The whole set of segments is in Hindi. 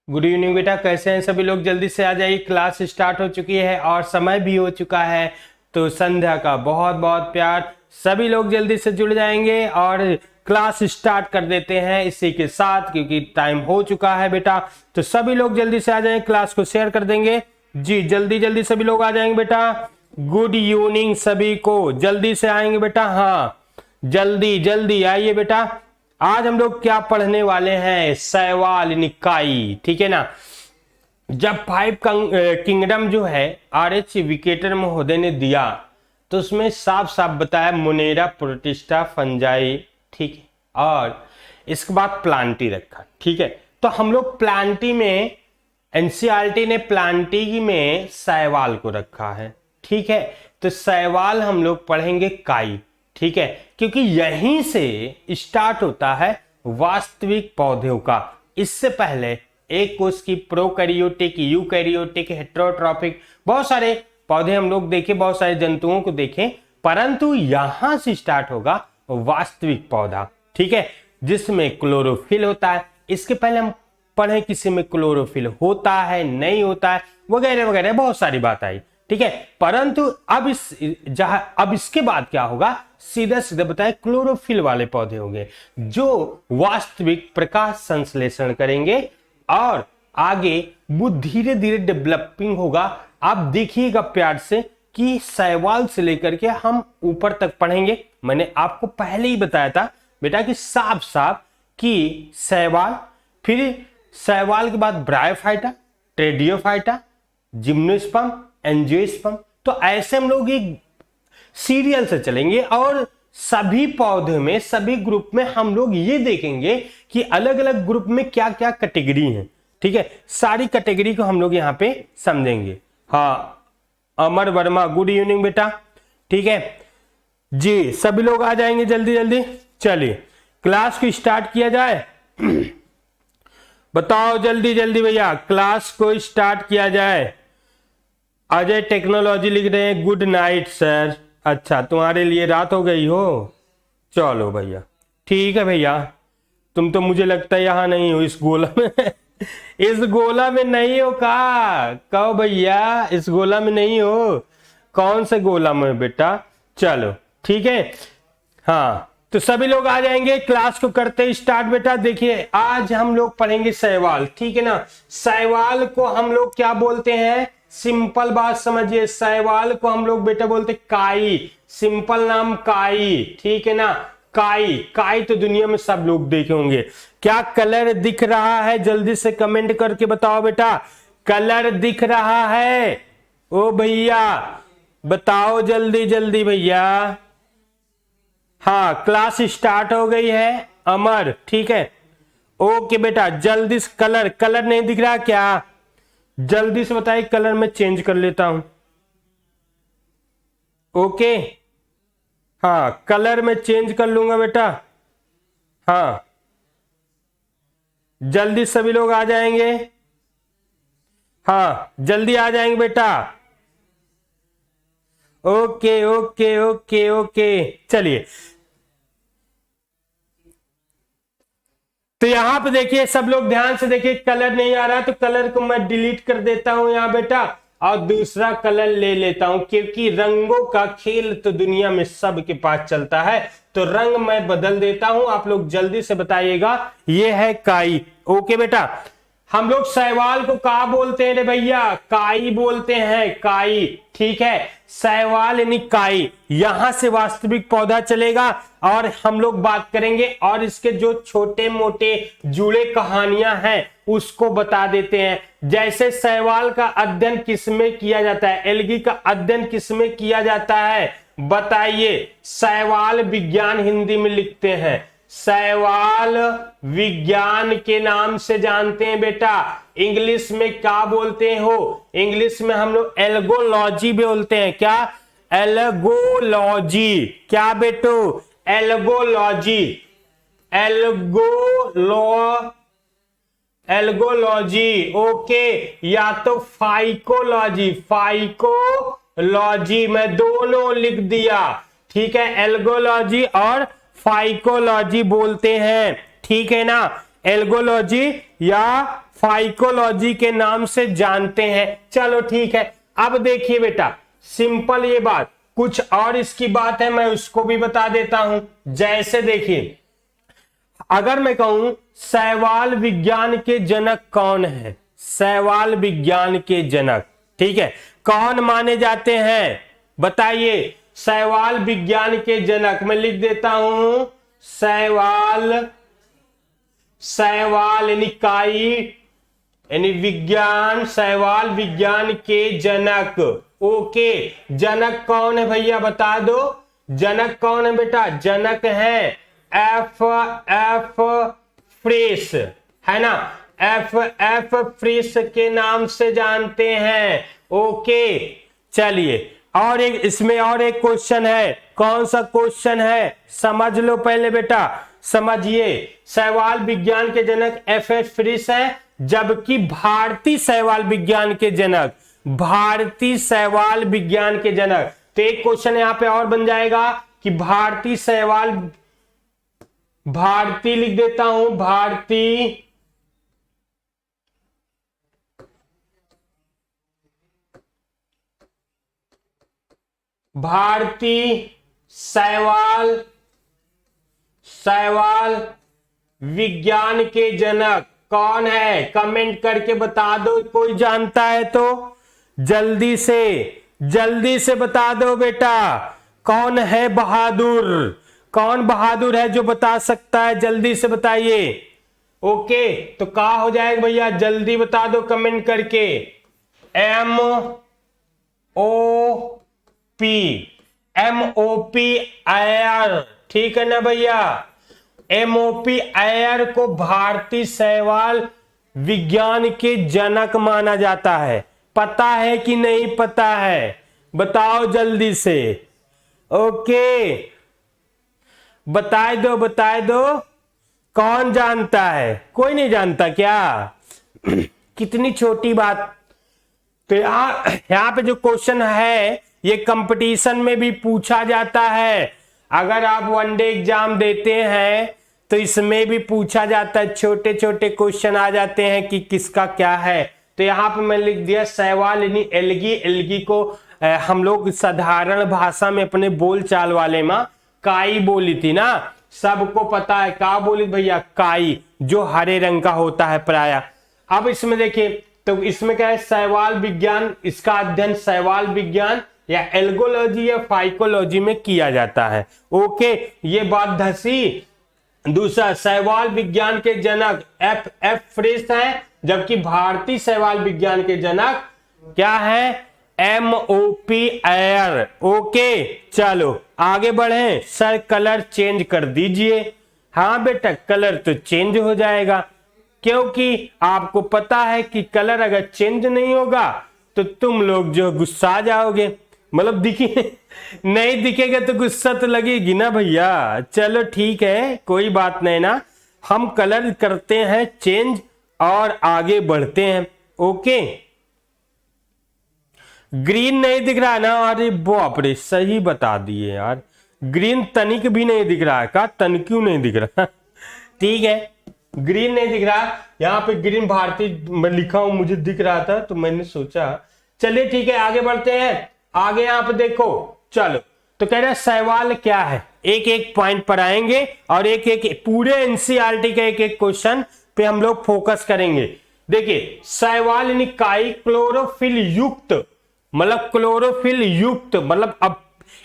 गुड इवनिंग बेटा, कैसे हैं सभी लोग? जल्दी से आ जाइए, क्लास स्टार्ट हो चुकी है और समय भी हो चुका है, तो संध्या का बहुत बहुत प्यार। सभी लोग जल्दी से जुड़ जाएंगे और क्लास स्टार्ट कर देते हैं इसी के साथ, क्योंकि टाइम हो चुका है बेटा। तो सभी लोग जल्दी से आ जाएंगे, क्लास को शेयर कर देंगे जी। जल्दी जल्दी सभी लोग आ जाएंगे बेटा। गुड इवनिंग सभी को, जल्दी से आएंगे बेटा। हाँ, जल्दी जल्दी आइए बेटा। आज हम लोग क्या पढ़ने वाले हैं? शैवाल निकाय, ठीक है ना। जब 5 किंगडम जो है RH विकेटर महोदय ने दिया, तो उसमें साफ साफ बताया मोनेरा, प्रोटिस्टा, फंजाई, ठीक है, और इसके बाद प्लांटी रखा, ठीक है। तो हम लोग प्लांटी में, NCERT ने प्लांटी में शैवाल को रखा है, ठीक है। तो शैवाल हम लोग पढ़ेंगे काई, ठीक है, क्योंकि यहीं से स्टार्ट होता है वास्तविक पौधों का। इससे पहले एक कोष की प्रोकैरियोटिक, यूकैरियोटिक, हेटेरोट्रॉफिक, बहुत सारे पौधे हम लोग देखे, बहुत सारे जंतुओं को देखें, परंतु यहां से स्टार्ट होगा वास्तविक पौधा, ठीक है, जिसमें क्लोरोफिल होता है। इसके पहले हम पढ़े किसी में क्लोरोफिल होता है, नहीं होता है, वगैरह वगैरह बहुत सारी बात आई, ठीक है। परंतु अब इसके बाद क्या होगा, सीधा सीधा बताए क्लोरोफिल वाले पौधे होंगे जो वास्तविक प्रकाश संश्लेषण करेंगे और आगे वो धीरे धीरे डेवलपिंग होगा। आप देखिएगा प्यार से कि शैवाल से लेकर के हम ऊपर तक पढ़ेंगे। मैंने आपको पहले ही बताया था बेटा कि साफ साफ कि शैवाल, फिर शैवाल के बाद ब्रायोफाइटा, ट्रेडियोफाइटा, जिम्नोस्पर्म, एंजियोस्पर्म। तो ऐसे हम लोग एक सीरियल से चलेंगे और सभी पौधों में, सभी ग्रुप में हम लोग ये देखेंगे कि अलग अलग ग्रुप में क्या क्या कैटेगरी है, ठीक है। सारी कैटेगरी को हम लोग यहाँ पे समझेंगे। हाँ, अमर वर्मा, गुड इवनिंग बेटा, ठीक है जी। सभी लोग आ जाएंगे जल्दी जल्दी। चलिए क्लास को स्टार्ट किया जाए। बताओ जल्दी जल्दी भैया, क्लास को स्टार्ट किया जाए। अजय टेक्नोलॉजी लिख रहे हैं, गुड नाइट सर। अच्छा, तुम्हारे लिए रात हो गई हो? चलो भैया, ठीक है भैया। तुम तो मुझे लगता है यहाँ नहीं हो, इस गोला में इस गोला में नहीं हो का? कहो भैया, इस गोला में नहीं हो? कौन से गोला में बेटा? चलो ठीक है। हाँ, तो सभी लोग आ जाएंगे, क्लास को करते स्टार्ट बेटा। देखिए आज हम लोग पढ़ेंगे शैवाल, ठीक है ना। शैवाल को हम लोग क्या बोलते हैं? सिंपल बात समझिए, शैवाल को हम लोग बेटा बोलते काई, सिंपल नाम काई, ठीक है ना। काई, काई तो दुनिया में सब लोग देखे होंगे। क्या कलर दिख रहा है? जल्दी से कमेंट करके बताओ बेटा, कलर दिख रहा है? ओ भैया बताओ जल्दी जल्दी भैया। हाँ, क्लास स्टार्ट हो गई है अमर, ठीक है, ओके बेटा। जल्दी से कलर, कलर नहीं दिख रहा क्या? जल्दी से बताइए, कलर में चेंज कर लेता हूं। ओके, हाँ कलर में चेंज कर लूंगा बेटा। हाँ, जल्दी सभी लोग आ जाएंगे। हाँ जल्दी आ जाएंगे बेटा। ओके ओके ओके ओके, चलिए। तो यहां पे देखिए सब लोग ध्यान से देखिए, कलर नहीं आ रहा तो कलर को मैं डिलीट कर देता हूं यहां बेटा, और दूसरा कलर ले लेता हूं, क्योंकि रंगों का खेल तो दुनिया में सबके पास चलता है। तो रंग मैं बदल देता हूं, आप लोग जल्दी से बताइएगा। ये है काई, ओके बेटा। हम लोग शैवाल को क्या बोलते हैं रे भैया? काई बोलते हैं, काई, ठीक है। शैवाल यानी काई, यहां से वास्तविक पौधा चलेगा और हम लोग बात करेंगे और इसके जो छोटे मोटे जुड़े कहानियां हैं उसको बता देते हैं। जैसे शैवाल का अध्ययन किसमें किया जाता है, एल्गी का अध्ययन किसमें किया जाता है बताइए? शैवाल विज्ञान हिंदी में लिखते हैं, शैवाल विज्ञान के नाम से जानते हैं बेटा। इंग्लिश में क्या बोलते हो? इंग्लिश में हम लोग एल्गोलॉजी बोलते हैं। क्या? एल्गोलॉजी। क्या बेटो? Algology, algology, okay. या तो फाइकोलॉजी, फाइकोलॉजी, मैं दोनों लिख दिया, ठीक है। एल्गोलॉजी और फाइकोलॉजी बोलते हैं, ठीक है ना, एल्गोलॉजी या फाइकोलॉजी के नाम से जानते हैं। चलो ठीक है, अब देखिए बेटा, सिंपल ये बात, कुछ और इसकी बात है, मैं उसको भी बता देता हूं। जैसे देखिए, अगर मैं कहूं शैवाल विज्ञान के जनक कौन है, शैवाल विज्ञान के जनक, ठीक है, कौन माने जाते हैं, बताइए। शैवाल विज्ञान के जनक मैं लिख देता हूं, शैवाल यानी काई यानी विज्ञान, शैवाल विज्ञान के जनक। ओके, जनक कौन है भैया बता दो, जनक कौन है बेटा, जनक है एफ फ्रेश, है ना, एफ फ्रेश के नाम से जानते हैं। ओके, चलिए, और एक इसमें और एक क्वेश्चन है, कौन सा क्वेश्चन है समझ लो पहले बेटा, समझिए। शैवाल विज्ञान के जनक एफ फ्रेश है, जबकि भारतीय शैवाल विज्ञान के जनक, भारतीय शैवाल विज्ञान के जनक, तो एक क्वेश्चन यहां पे और बन जाएगा कि भारतीय शैवाल, भारतीय लिख देता हूं, भारतीय शैवाल विज्ञान के जनक कौन है, कमेंट करके बता दो, कोई जानता है तो जल्दी से बता दो बेटा। कौन है बहादुर, कौन बहादुर है जो बता सकता है, जल्दी से बताइए। ओके, तो क्या हो जाएगा भैया, जल्दी बता दो कमेंट करके। MOP आयर, ठीक है ना भैया, MOP आयर को भारतीय शैवाल विज्ञान के जनक माना जाता है। पता है कि नहीं पता है, बताओ जल्दी से। ओके, बताए दो, कौन जानता है, कोई नहीं जानता क्या, कितनी छोटी बात। तो यहाँ पे जो क्वेश्चन है ये कंपटीशन में भी पूछा जाता है, अगर आप वनडे एग्जाम देते हैं तो इसमें भी पूछा जाता है, छोटे छोटे क्वेश्चन आ जाते हैं कि किसका क्या है। तो यहाँ पे मैं लिख दिया शैवाल यानी एल्गी को हम लोग साधारण भाषा में अपने बोल चाल वाले में काई बोली थी ना, सबको पता है क्या बोली भैया, काई, जो हरे रंग का होता है प्राय। अब इसमें देखिए, तो इसमें क्या है, शैवाल विज्ञान, इसका अध्ययन शैवाल विज्ञान या एल्गोलॉजी या फाइकोलॉजी में किया जाता है। ओके, ये बात धसी। दूसरा, शैवाल विज्ञान के जनक एफ फ्रेश है, जबकि भारतीय शैवाल विज्ञान के जनक क्या है, MOP आयर। ओके, चलो आगे बढ़े। सर कलर चेंज कर दीजिए। हाँ बेटा, कलर तो चेंज हो जाएगा, क्योंकि आपको पता है कि कलर अगर चेंज नहीं होगा तो तुम लोग जो गुस्सा जाओगे, मतलब नहीं दिखेगा तो गुस्सा तो लगेगी ना भैया। चलो ठीक है, कोई बात नहीं ना, हम कलर करते हैं चेंज और आगे बढ़ते हैं। ओके, ग्रीन नहीं दिख रहा ना, अरे बाप रे, सही बता दिए यार, ग्रीन तनिक भी नहीं दिख रहा है का, तन क्यों नहीं दिख रहा ठीक है, ग्रीन नहीं दिख रहा, यहाँ पे ग्रीन भारतीय मैं लिखा हूं, मुझे दिख रहा था तो मैंने सोचा। चलिए ठीक है, आगे बढ़ते हैं। आगे यहाँ पे देखो, चलो, तो कह रहे हैं शैवाल क्या है, एक एक पॉइंट पर आएंगे और एक एक पूरे एनसीईआरटी के एक एक क्वेश्चन पे हम लोग फोकस करेंगे। देखिए, शैवाल यानी काई क्लोरोफिल युक्त, मतलब क्लोरोफिल युक्त, मतलब अब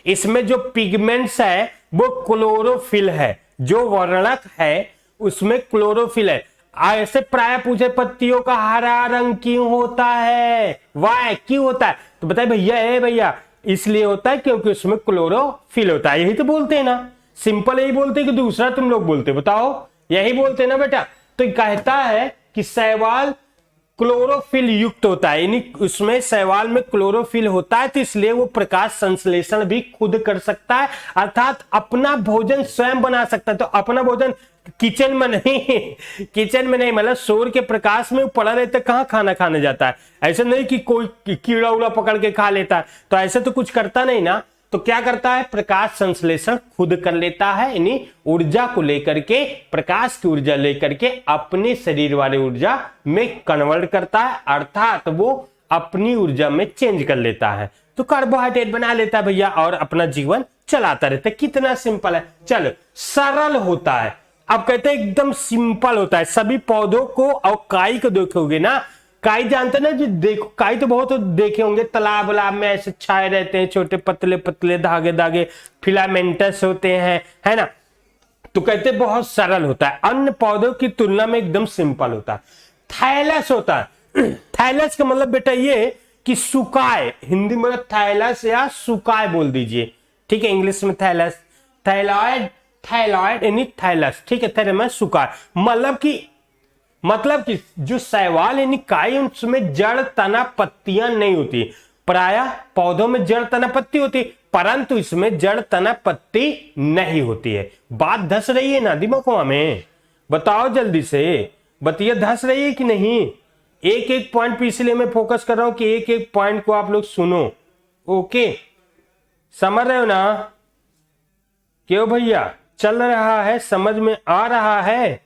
इसमें जो पिगमेंट्स है वो क्लोरोफिल है, जो वर्णक है उसमें क्लोरोफिल है। ऐसे प्राय पूछे पत्तियों का हरा रंग क्यों होता है, वाई क्यों होता है, तो बताए भैया इसलिए होता है क्योंकि उसमें क्लोरोफिल होता है। यही तो बोलते हैं ना, सिंपल यही बोलते हैं कि दूसरा तुम लोग बोलते, बताओ, यही बोलते हैं ना बेटा। तो कहता है कि शैवाल क्लोरोफिल युक्त होता है, यानी उसमें शैवाल में क्लोरोफिल होता है, तो इसलिए वो प्रकाश संश्लेषण भी खुद कर सकता है, अर्थात अपना भोजन स्वयं बना सकता है। तो अपना भोजन किचन में नहीं, मतलब सूर्य के प्रकाश में पड़ा रहता, कहाँ खाना खाने जाता है, ऐसा नहीं कि कोई कीड़ा उड़ा पकड़ के खा लेता है, तो ऐसे तो कुछ करता नहीं ना। तो क्या करता है, प्रकाश संश्लेषण खुद कर लेता है, यानी ऊर्जा को लेकर के, प्रकाश की ऊर्जा लेकर के अपने शरीर वाली ऊर्जा में कन्वर्ट करता है, अर्थात वो अपनी ऊर्जा में चेंज कर लेता है, तो कार्बोहाइड्रेट बना लेता है भैया और अपना जीवन चलाता रहता है। कितना सिंपल है, चलो सरल होता है। अब कहते हैं एकदम सिंपल होता है। सभी पौधों को और काई को देखोगे ना, काई जानते ना, जो देखो काई तो बहुत देखे होंगे, तालाब वलाब में ऐसे छाए रहते हैं, छोटे पतले पतले धागे धागे फिलामेंटस होते हैं, है ना। तो कहते बहुत सरल होता है, अन्य पौधों की तुलना में एकदम सिंपल होता है। थैलस होता है। थैलस का मतलब बेटा ये कि सुकाय, हिंदी में थैलस या सुकाय बोल दीजिए, ठीक है। इंग्लिश में थैलस, थैलॉइड, थैलॉइड यानी थैलस, ठीक है। थैलस में सुकाय, मतलब कि जो शैवाल यानी काई, उसमें जड़ तना पत्तियां नहीं होती। प्रायः पौधों में जड़ तना पत्ती होती, परंतु इसमें जड़ तना पत्ती नहीं होती है। बात धस रही है ना दिमाग में, बताओ जल्दी से, बतिया धस रही है कि नहीं। एक एक पॉइंट पे इसलिए मैं फोकस कर रहा हूं कि एक एक पॉइंट को आप लोग सुनो, ओके, समझ रहे हो ना। क्यों भैया, चल रहा है, समझ में आ रहा है,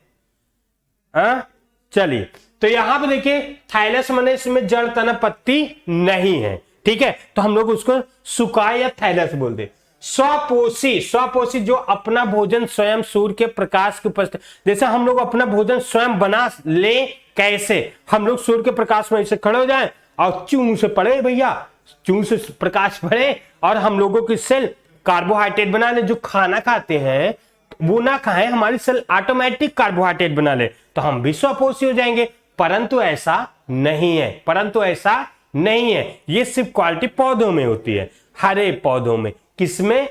हाँ चलिए। तो यहां पे देखिए थैलस माने इसमें जड़ तना पत्ती नहीं है, ठीक है, तो हम लोग उसको सुकाय या थैलस बोलते। स्वपोषी, स्वपोषी जो अपना भोजन स्वयं सूर्य के प्रकाश के उपस्थित, जैसे हम लोग अपना भोजन स्वयं बना ले, कैसे, हम लोग सूर्य के प्रकाश में ऐसे खड़े हो जाएं और चूं से पड़े भैया, चूं से प्रकाश पड़े और हम लोगों की सेल कार्बोहाइड्रेट बना ले। जो खाना खाते हैं वो ना खाएं, हमारी सेल ऑटोमेटिक कार्बोहाइड्रेट बना ले, तो हम भी स्वपोषी हो जाएंगे। परंतु ऐसा नहीं है, परंतु ऐसा नहीं है। ये सिर्फ क्वालिटी पौधों में होती है, हरे पौधों में। किसमें,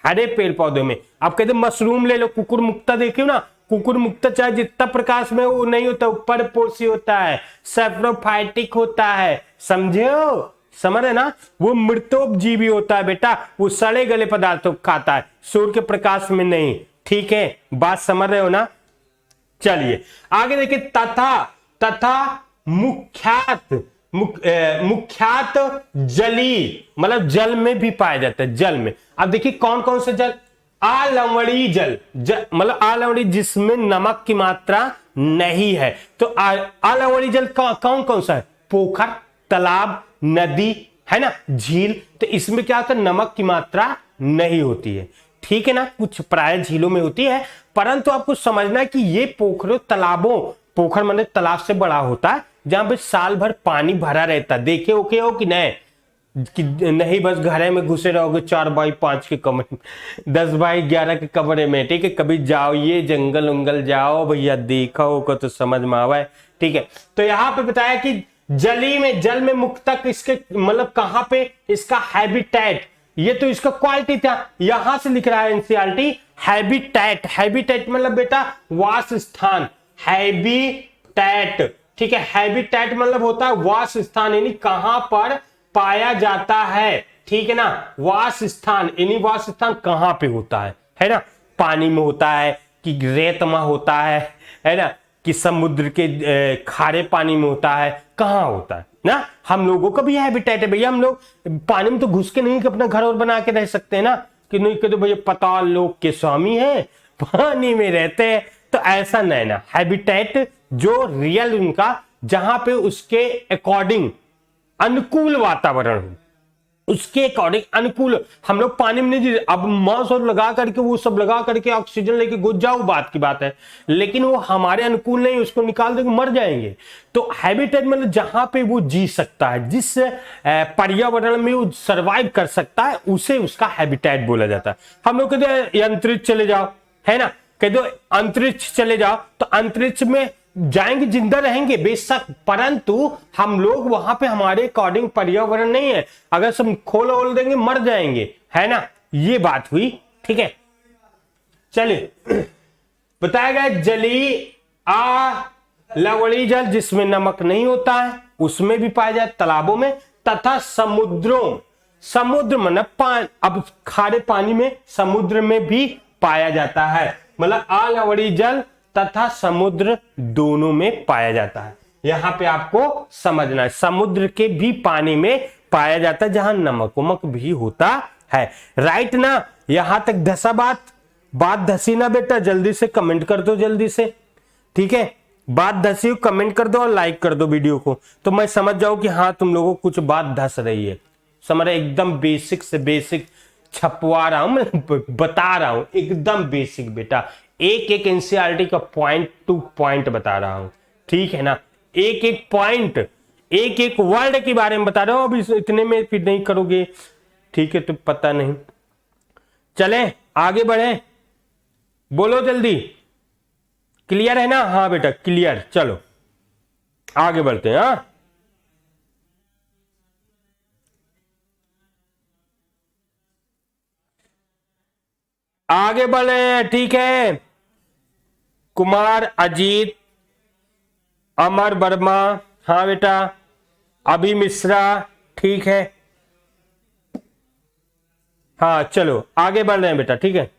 हरे पेड़ पौधों में। आप कहते मशरूम ले लो, कुकुर मुक्ता देखियो ना, कुकुर मुक्ता चाहे जितना प्रकाश में वो नहीं होता, ऊपर पोषी होता है, सैप्रोफाइटिक होता है, समझे हो, समझ है ना। वो मृतोपजीवी होता है बेटा, वो सड़े गले पदार्थों को खाता है, सूर्य के प्रकाश में नहीं, ठीक है, बात समझ रहे हो ना। चलिए आगे देखिए, तथा मुख्यात जली, मतलब जल में भी पाया जाता है, जल में। अब देखिए कौन कौन से जल, आलवणी जल, मतलब आलवणी जिसमें नमक की मात्रा नहीं है। तो आलवणी जल कौन कौन सा है, पोखर, तालाब, नदी, है ना, झील। तो इसमें क्या होता है, नमक की मात्रा नहीं होती है, ठीक है ना। कुछ प्राय झीलों में होती है, परंतु आपको समझना है कि ये पोखरों तालाबों, पोखर मतलब तालाब से बड़ा होता है, जहां पे साल भर पानी भरा रहता है। देखे ओके हो कि नहीं, कि नहीं बस घरे में घुसे रहोगे 4x5 के कमरे में, 10x11 के कमरे में, ठीक है। कभी जाओ ये जंगल उंगल जाओ भैया, देखा होगा तो समझ में आवा है, ठीक है। तो यहाँ पे बताया कि जली में, जल में मुक्तक, इसके मतलब कहां पे इसका हैबिटेट, ये तो इसका क्वालिटी था, यहां से लिख रहा है एनसीईआरटी हैबिटेट। हैबिटेट मतलब बेटा वास स्थान, हैबिटेट, ठीक है। हैबिटेट मतलब होता है वास स्थान, यानी कहां पर पाया जाता है, ठीक है ना। वास स्थान यानी वास स्थान कहां पे होता है ना। पानी में होता है कि रेत में होता है ना, कि समुद्र के खारे पानी में होता है, कहां होता है ना। हम लोगों का भी हैबिटेट है भैया, हम लोग पानी में तो घुस के नहीं कि अपना घर और बना के रह सकते हैं ना, कि नहीं कहते भैया पाताल लोक के स्वामी हैं, पानी में रहते हैं। तो ऐसा नहीं ना, हैबिटेट जो रियल उनका, जहां पे उसके अकॉर्डिंग अनुकूल वातावरण हो, उसके अकॉर्डिंग अनुकूल। हम लोग पानी में नहीं, अब मांस और लगा करके वो सब लगा करके ऑक्सीजन लेके घुस जाओ, बात की बात है, लेकिन वो हमारे अनुकूल नहीं, उसको निकाल देंगे मर जाएंगे। तो हैबिटेट मतलब जहां पे वो जी सकता है, जिस पर्यावरण में वो सर्वाइव कर सकता है, उसे उसका हैबिटेट बोला जाता है। हम लोग कहते हैं अंतरिक्ष चले जाओ, है ना, कह दो अंतरिक्ष चले जाओ, तो अंतरिक्ष में जाएंगे, जिंदा रहेंगे बेशक, परंतु हम लोग वहां पे हमारे अकॉर्डिंग पर्यावरण नहीं है, अगर सब खोल देंगे मर जाएंगे, है ना। ये बात हुई, ठीक है। चलिए बताया गया जली लवणी जल जिसमें नमक नहीं होता है, उसमें भी पाया जाए, तालाबों में, तथा समुद्रों, समुद्र मतलब अब खारे पानी में, समुद्र में भी पाया जाता है। मतलब अलवणी जल तथा समुद्र दोनों में पाया जाता है। यहां पे आपको समझना है, समुद्र के भी पानी में पाया जाता है, जहां नमक वमक भी होता है। राइट ना? यहां तक धसा बात धसी ना बेटा? जल्दी से कमेंट कर दो जल्दी से, ठीक है? बात धसी हो कमेंट कर दो और लाइक कर दो वीडियो को, तो मैं समझ जाऊं कि हाँ तुम लोगों को कुछ बात धस रही है। समझ रहे? एकदम बेसिक से बेसिक छपवा रहा हूं मैं, बता रहा हूं एकदम बेसिक बेटा। एक एक एनसीईआरटी का पॉइंट टू पॉइंट बता रहा हूं, ठीक है ना? एक एक पॉइंट, एक एक वर्ड के बारे में बता रहा हूं। अब इतने में फिर नहीं करोगे, ठीक है? तो पता नहीं। चले आगे बढ़े, बोलो जल्दी। क्लियर है ना? हाँ बेटा क्लियर। चलो आगे बढ़ते हैं। हाँ आगे बढ़े, ठीक है? कुमार अजीत, अमर वर्मा, हाँ बेटा, अभी मिश्रा, ठीक है? हाँ चलो आगे बढ़ रहे हैं बेटा, ठीक है?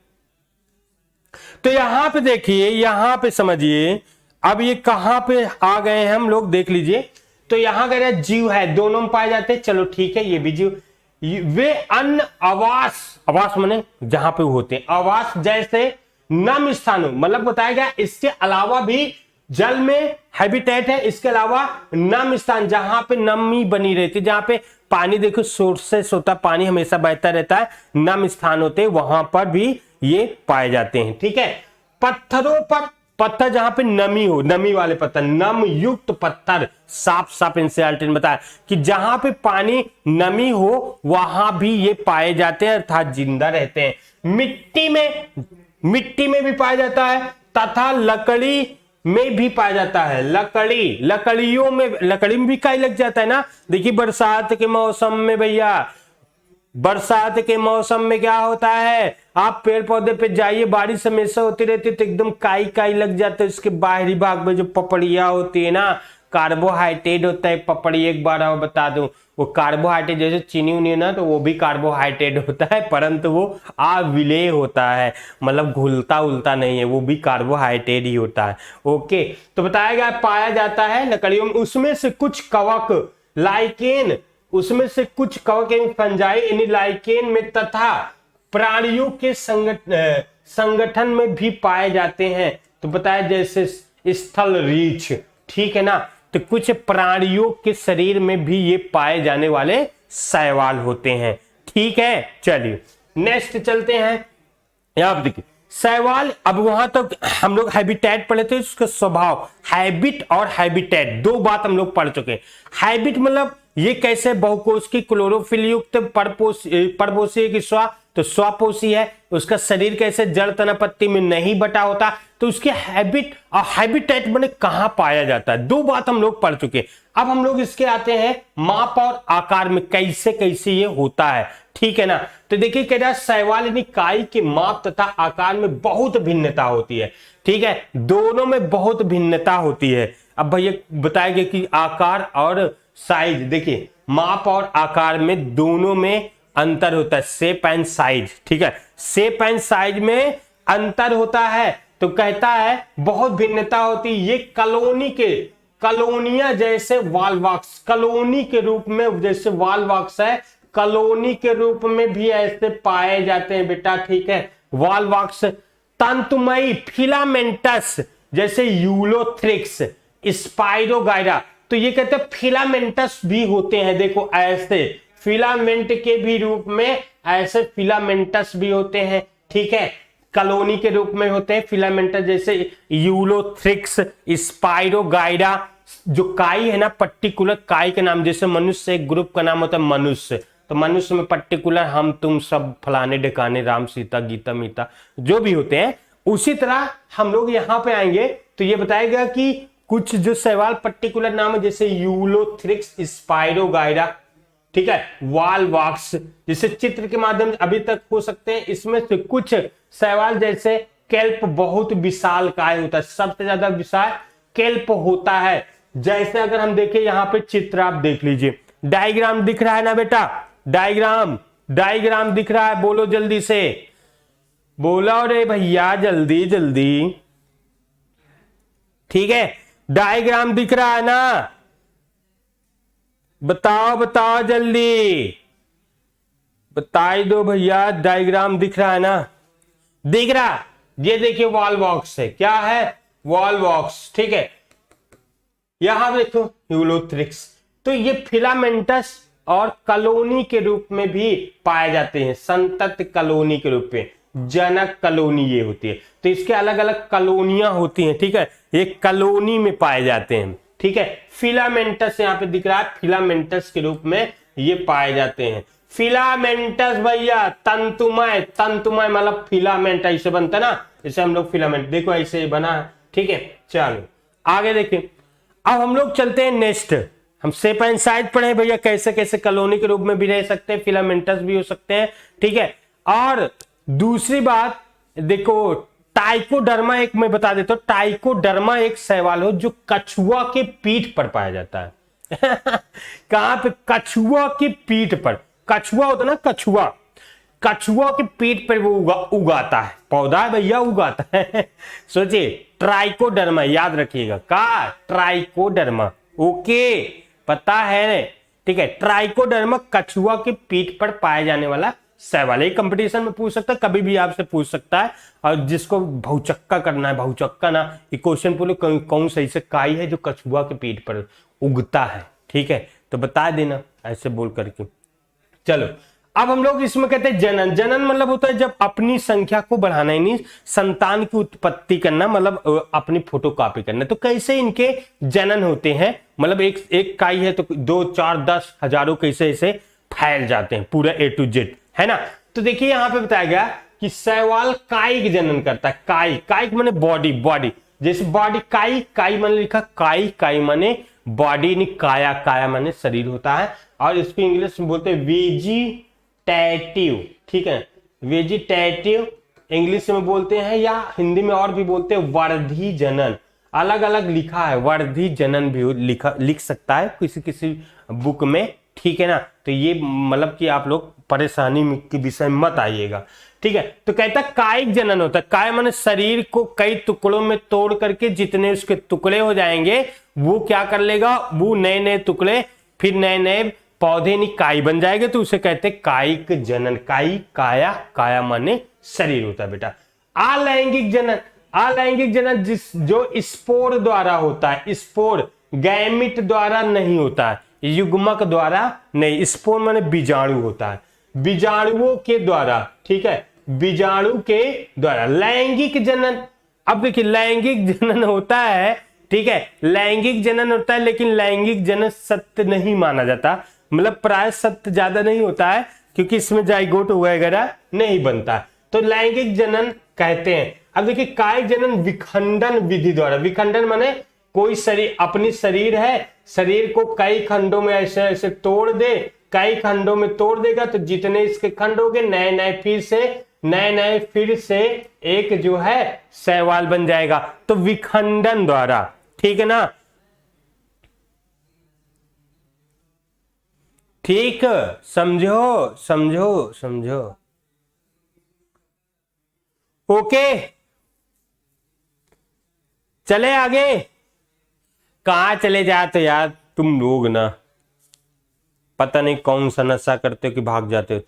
तो यहां पे देखिए, यहां पे समझिए, अब ये कहां पे आ गए हैं हम लोग, देख लीजिए। तो यहां कह रहे जीव है, दोनों में पाए जाते हैं, चलो ठीक है, ये भी जीव। वे अन्य आवास, आवास माने जहां पे होते हैं, आवास जैसे नम स्थानों, मतलब बताया गया इसके अलावा भी जल में हैबिटेट है, इसके अलावा नम स्थान जहां पे नमी बनी रहती है, जहां पे पानी देखो सोर्सेस होता है, पानी हमेशा बहता रहता है, नम स्थान होते हैं, वहां पर भी ये पाए जाते हैं, ठीक है? पत्थरों पर, पत्थर जहां पे नमी हो, नमी वाले पत्थर, नम युक्त पत्थर, साफ साफ एनसीईआरटी ने बताया कि जहां पे पानी नमी हो वहां भी ये पाए जाते हैं, अर्थात जिंदा रहते हैं। मिट्टी में भी पाया जाता है, तथा लकड़ी में भी पाया जाता है। लकड़ियों में, लकड़ी में भी काई लग जाता है ना। देखिए बरसात के मौसम में भैया, बरसात के मौसम में क्या होता है, आप पेड़ पौधे पे जाइए, बारिश हमेशा होती रहती है, तो एकदम काई काई लग जाता है। उसके बाहरी भाग में जो पपड़िया होती है ना, कार्बोहाइड्रेट होता है पपड़ी, एक बार और बता दूं, वो कार्बोहाइड्रेट जैसे चीनी उनी है ना, तो वो भी कार्बोहाइड्रेट होता है, परंतु वो अविलेय होता है, मतलब घुलता उलता नहीं है, वो भी कार्बोहाइड्रेट ही होता है। ओके, तो बताया गया पाया जाता है लकड़ियों में। उसमें से कुछ कवक, लाइकेन, उसमें से कुछ कवक फंजाई यानी लाइकेन में, तथा प्राणियों के संगठन में भी पाए जाते हैं। तो बताया जैसे स्थल रीछ, ठीक है ना? तो कुछ प्राणियों के शरीर में भी ये पाए जाने वाले शैवाल होते हैं, ठीक है? चलिए नेक्स्ट चलते हैं। यहां पर देखिए शैवाल, अब वहां तक हम लोग हैबिटेट पढ़े थे, उसका स्वभाव, हैबिट और हैबिटेट दो बात हम लोग पढ़ चुके हैं। हैबिट मतलब ये कैसे बहुकोश की क्लोरोफिल युक्त परपोषीय की तो स्वपोषी है, उसका शरीर कैसे जड़ तना पत्ती में नहीं बटा होता, तो उसके हैबिट और हैबिटेट मैंने कहां पाया जाता है, दो बात हम लोग पढ़ चुके। अब हम लोग इसके आते हैं माप और आकार में, कैसे कैसे ये होता है, ठीक है ना? तो देखिए कह रहा है शैवाल यानी काई के माप तथा आकार में बहुत भिन्नता होती है, ठीक है? दोनों में बहुत भिन्नता होती है। अब भैया बताएंगे कि आकार और साइज, देखिए माप और आकार में दोनों में अंतर होता है, शेप एंड साइज, ठीक है? शेप एंड साइज में अंतर होता है, तो कहता है बहुत भिन्नता होती है। ये कॉलोनिया जैसे वालवॉक्स, कॉलोनी के रूप में जैसे वालवॉक्स है, कॉलोनी के रूप में भी ऐसे पाए जाते हैं बेटा, ठीक है? वालवॉक्स तंतुमयी फिलामेंटस जैसे यूलोथ्रिक्स, स्पाइरोगाइरा, तो ये कहते हैं फिलामेंटस भी होते हैं। देखो ऐसे फिलामेंट के भी रूप में ऐसे फिलामेंटस भी होते हैं, ठीक है? कॉलोनी के रूप में होते हैं फिलामेंटस जैसे यूलोथ्रिक्स, स्पाइरोगाइरा। जो काई है ना, पर्टिकुलर काई के नाम, जैसे मनुष्य एक ग्रुप का नाम होता है मनुष्य, तो मनुष्य में पर्टिकुलर हम तुम सब फलाने ढिकाने, राम सीता गीता मीता जो भी होते हैं, उसी तरह हम लोग यहाँ पे आएंगे तो ये बताएगा कि कुछ जो शैवाल पर्टिकुलर नाम है जैसे यूलोथ्रिक्स, स्पाइरोगाइरा, ठीक है, वालवॉक्स, जिसे चित्र के माध्यम से अभी तक हो सकते हैं। इसमें से कुछ शैवाल जैसे केल्प बहुत विशाल काय होता है, सबसे ज्यादा विशाल केल्प होता है। जैसे अगर हम देखें यहाँ पे चित्र आप देख लीजिए, डायग्राम दिख रहा है ना बेटा, डायग्राम दिख रहा है, बोलो जल्दी से, बोलो रे भैया जल्दी जल्दी, ठीक है? डायग्राम दिख रहा है ना, बताओ बताओ जल्दी, बताई दो भैया, डायग्राम दिख रहा है ना, दिख रहा? ये देखिए वॉल बॉक्स है, क्या है? वॉल बॉक्स, ठीक है। यहां देखो यूलोथ्रिक्स, तो ये फिलामेंटस और कॉलोनी के रूप में भी पाए जाते हैं, संतत कॉलोनी के रूप में, जनक कॉलोनी ये होती है। तो इसके अलग अलग कॉलोनियां होती हैं, ठीक है, ये कॉलोनी में पाए जाते हैं, ठीक है। फिलामेंटस यहाँ पे दिख रहा है, फिलामेंटस के रूप में ये पाए जाते हैं। फिलामेंटस भैया तंतुमय, तंतुमय मतलब फिलामेंट ऐसे बनता है ना, इसे हम लोग फिलामेंट, देखो ऐसे बना है, ठीक है। चलो आगे देखिए, अब हम लोग चलते हैं नेक्स्ट। हम शेप एंड साइज पढ़े भैया, कैसे कैसे कॉलोनी के रूप में भी रह सकते हैं, फिलामेंटस भी हो सकते हैं, ठीक है। और दूसरी बात देखो, टाइकोडर्मा एक मैं बता देता हूं, टाइकोडर्मा एक शैवाल हो जो कछुआ के पीठ पर पाया जाता है। कहां पे? कछुआ की पीठ पर। कछुआ होता ना, कछुआ, कछुआ की पीठ पर वो उगाता है, पौधा है भैया, उगाता है। सोचिए, ट्राइकोडर्मा, याद रखिएगा, का ट्राइकोडर्मा, ओके, पता है, ठीक है। ट्राइकोडर्मा कछुआ की पीठ पर पाए जाने वाला शैवाल, एक कंपटीशन में पूछ सकता है, कभी भी आपसे पूछ सकता है। और जिसको भौचक्का करना है, भौचक्का ना, ये क्वेश्चन पूछो कौन सही से काई है जो कछुआ के पीठ पर उगता है, ठीक है, तो बता देना ऐसे बोल करके। चलो अब हम लोग इसमें कहते हैं जनन। जनन मतलब होता है जब अपनी संख्या को बढ़ाना, यानी संतान की उत्पत्ति करना, मतलब अपनी फोटोकॉपी करना। तो कैसे इनके जनन होते हैं, मतलब एक काई है तो 2, 4, 10 हजारों कैसे ऐसे फैल जाते हैं, पूरा A to Z, है ना। तो देखिए यहाँ पे बताया गया कि शैवाल कायिक जनन करता है। कायिक, कायिक माने बॉडी, बॉडी, जैसे बॉडी, काई, काई माने लिखा काई, काई माने बॉडी, नहीं काया, काया माने शरीर होता है। और इसको इंग्लिश में बोलते हैं वेजिटेटिव, ठीक है, वेजिटेटिव इंग्लिश में बोलते हैं, या हिंदी में और भी बोलते हैं वर्धी जनन, अलग अलग लिखा है, वर्धी जनन भी लिख सकता है किसी किसी बुक में, ठीक है ना। तो ये मतलब कि आप लोग परेशानी के विषय मत आइएगा, ठीक है। तो कहता है कायिक जनन होता है। काय माने शरीर को कई टुकड़ों में तोड़ करके जितने उसके टुकड़े हो जाएंगे वो क्या कर लेगा, वो नए नए टुकड़े, फिर नए नए पौधे निकाय बन जाएंगे, तो उसे कहते हैं कायिक जनन। काई, काया, काया माने शरीर होता है बेटा। अलैंगिक जनन, अलैंगिक जनन जो स्पोर द्वारा होता है, स्पोर गैमिट द्वारा नहीं होता है, युग्मक द्वारा नहीं, स्पोर माने बीजाणु होता है, बीजाणुओं के द्वारा, ठीक है, बीजाणु के द्वारा। लैंगिक जनन, अब देखिए लैंगिक जनन होता है, ठीक है, लैंगिक जनन होता है, लेकिन लैंगिक जनन सत्य नहीं माना जाता, मतलब प्राय सत्य ज्यादा नहीं होता है, क्योंकि इसमें जाइगोट वगैरह नहीं बनता, तो लैंगिक जनन कहते हैं। अब देखिए कायिक जनन विखंडन विधि द्वारा, विखंडन माने कोई शरीर, अपनी शरीर है, शरीर को कई खंडों में ऐसे ऐसे तोड़ दे, कई खंडों में तोड़ देगा, तो जितने इसके खंड हो गए नए नए फिर से एक जो है शैवाल बन जाएगा, तो विखंडन द्वारा, ठीक है ना, ठीक, समझो समझो समझो, ओके। चले आगे, कहां चले जाते यार तुम लोग ना, पता नहीं कौन सा नशा करते हो कि भाग जाते हो,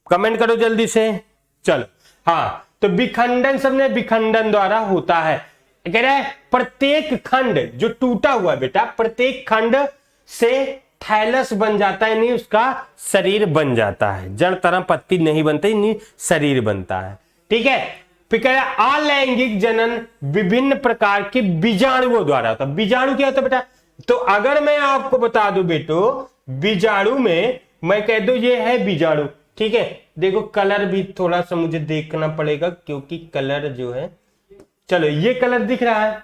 कमेंट करो जल्दी से। चलो हाँ, तो विखंडन सबने विखंडन द्वारा होता है, कह रहा है प्रत्येक खंड जो टूटा हुआ बेटा, प्रत्येक खंड से थैलस बन जाता है, नहीं उसका शरीर बन जाता है, जड़ तरह पत्ती नहीं बनती, नहीं शरीर बनता है, ठीक है। फिर कह रहा है अलैंगिक जनन विभिन्न प्रकार के बीजाणुओं द्वारा होता है। बीजाणु क्या होता है बेटा, तो अगर मैं आपको बता दूं बेटो, बीजाणु में मैं कह दूं ये है बीजाणु, ठीक है, देखो कलर भी थोड़ा सा मुझे देखना पड़ेगा क्योंकि कलर जो है, चलो ये कलर दिख रहा है,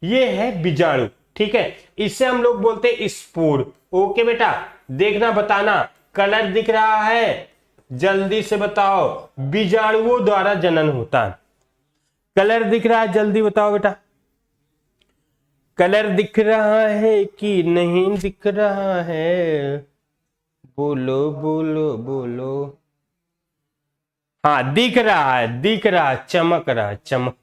ये है बीजाणु, ठीक है, इससे हम लोग बोलते हैं स्पोर। ओके बेटा, देखना बताना, कलर दिख रहा है, जल्दी से बताओ, बीजाणुओं द्वारा जनन होता है। कलर दिख रहा है, जल्दी बताओ बेटा, कलर दिख रहा है कि नहीं दिख रहा है, बोलो बोलो बोलो, हाँ दिख रहा है, दिख रहा है, चमक रहा है, चमक,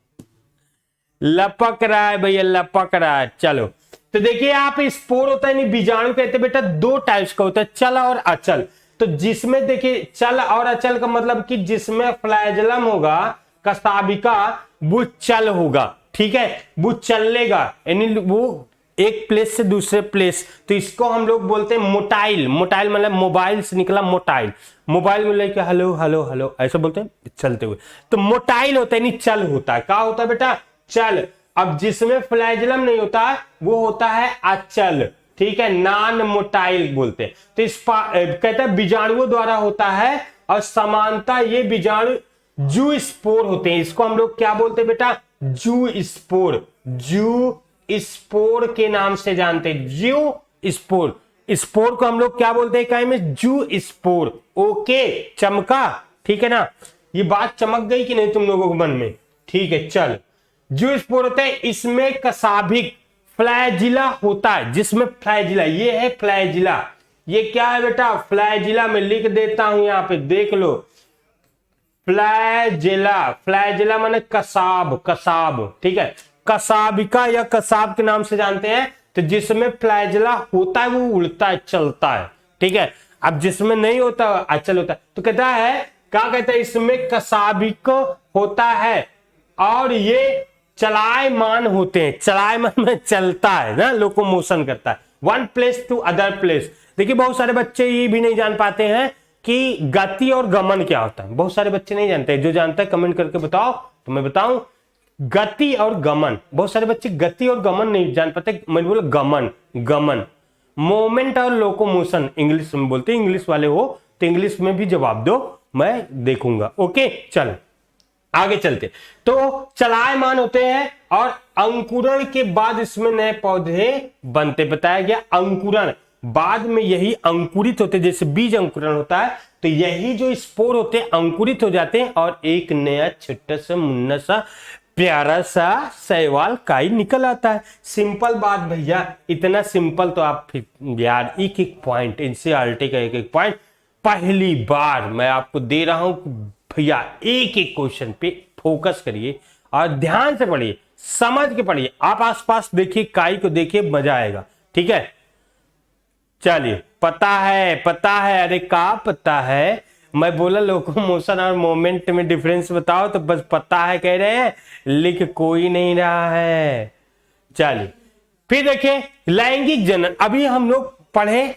लपक रहा है भैया, लपक रहा है। चलो तो देखिए आप स्पोर होता है, नहीं बीजाणु कहते बेटा, दो टाइप्स का होता है, चल और अचल। तो जिसमें देखिए चल और अचल का मतलब कि जिसमें फ्लैजलम होगा कसाबिका वो चल होगा, ठीक है, वो चलेगा, यानी वो एक प्लेस से दूसरे प्लेस। तो इसको हम लोग बोलते हैं मोटाइल। मोटाइल मतलब मोबाइल से निकला मोटाइल, मोबाइल में लेके हेलो हेलो हेलो ऐसा बोलते हैं चलते हुए। तो मोटाइल होता है, नहीं चल होता है। क्या होता है बेटा? चल। अब जिसमें फ्लैजलम नहीं होता वो होता है अचल, ठीक है, नॉन मोटाइल बोलते हैं। तो इस कहता है बीजाणुओं द्वारा होता है और समानता ये बीजाणु जू स्पोर होते हैं। इसको हम लोग क्या बोलते हैं बेटा? जू स्पोर। जू स्पोर के नाम से जानते हैं, जू स्पोर। स्पोर को हम लोग क्या बोलते हैं इकाई में? जू स्पोर। ओके, चमका, ठीक है ना? ये बात चमक गई कि नहीं तुम लोगों को मन में? ठीक है, चल। जू स्पोर होते हैं, इसमें कसाभिक फ्लैजिला होता है, जिसमें फ्लैजिला, ये है फ्लैजिला। ये क्या है बेटा? फ्लैजिला। में लिख देता हूं यहां पे, देख लो, फ्लैजिला। फ्लैजिला माने कसाब, कसाब, ठीक है, कसाबिका या कसाब के नाम से जानते हैं। तो जिसमें फ्लैजिला होता है वो उड़ता है, चलता है, ठीक है। अब जिसमें नहीं होता अचल होता है। तो कहता है, क्या कहता है? इसमें कसाबिक होता है और ये चलायमान होते हैं। चलायमान में चलता है ना, लोकोमोशन करता है, one place to other place. देखिए बहुत सारे बच्चे ये भी नहीं जान पाते हैं कि गति और गमन क्या होता है। बहुत सारे बच्चे नहीं जानते, जो जानता है कमेंट करके बताओ तो मैं बताऊं। गति और गमन, बहुत सारे बच्चे गति और गमन नहीं जान पाते। मैं बोला गमन, गमन, मोमेंट और लोकोमोशन इंग्लिश में बोलते हैं। इंग्लिश वाले हो तो इंग्लिश में भी जवाब दो, मैं देखूंगा। ओके, चल आगे चलते। तो चलायमान होते हैं और अंकुरण के बाद इसमें नए पौधे बनते। बताया गया अंकुरण, बाद में यही अंकुरित होते, जैसे बीज अंकुरण होता है तो यही जो स्पोर होते हैं अंकुरित हो जाते हैं और एक नया छोटा सा मुन्ना सा प्यारा सा शैवाल काई निकल आता है। सिंपल बात भैया, इतना सिंपल तो आप यार एक एक पॉइंट, एनसीईआरटी का एक एक पॉइंट पहली बार मैं आपको दे रहा हूं भैया। एक एक क्वेश्चन पे फोकस करिए और ध्यान से पढ़िए, समझ के पढ़िए। आप आसपास देखिए, काई को देखिए, मजा आएगा, ठीक है। चलिए, पता है, अरे का पता है? मैं बोला लोकोमोशन और मोमेंट में डिफरेंस बताओ तो बस पता है कह रहे हैं, लिख कोई नहीं रहा है। चलिए फिर देखिए लैंगिक जनन। अभी हम लोग पढ़े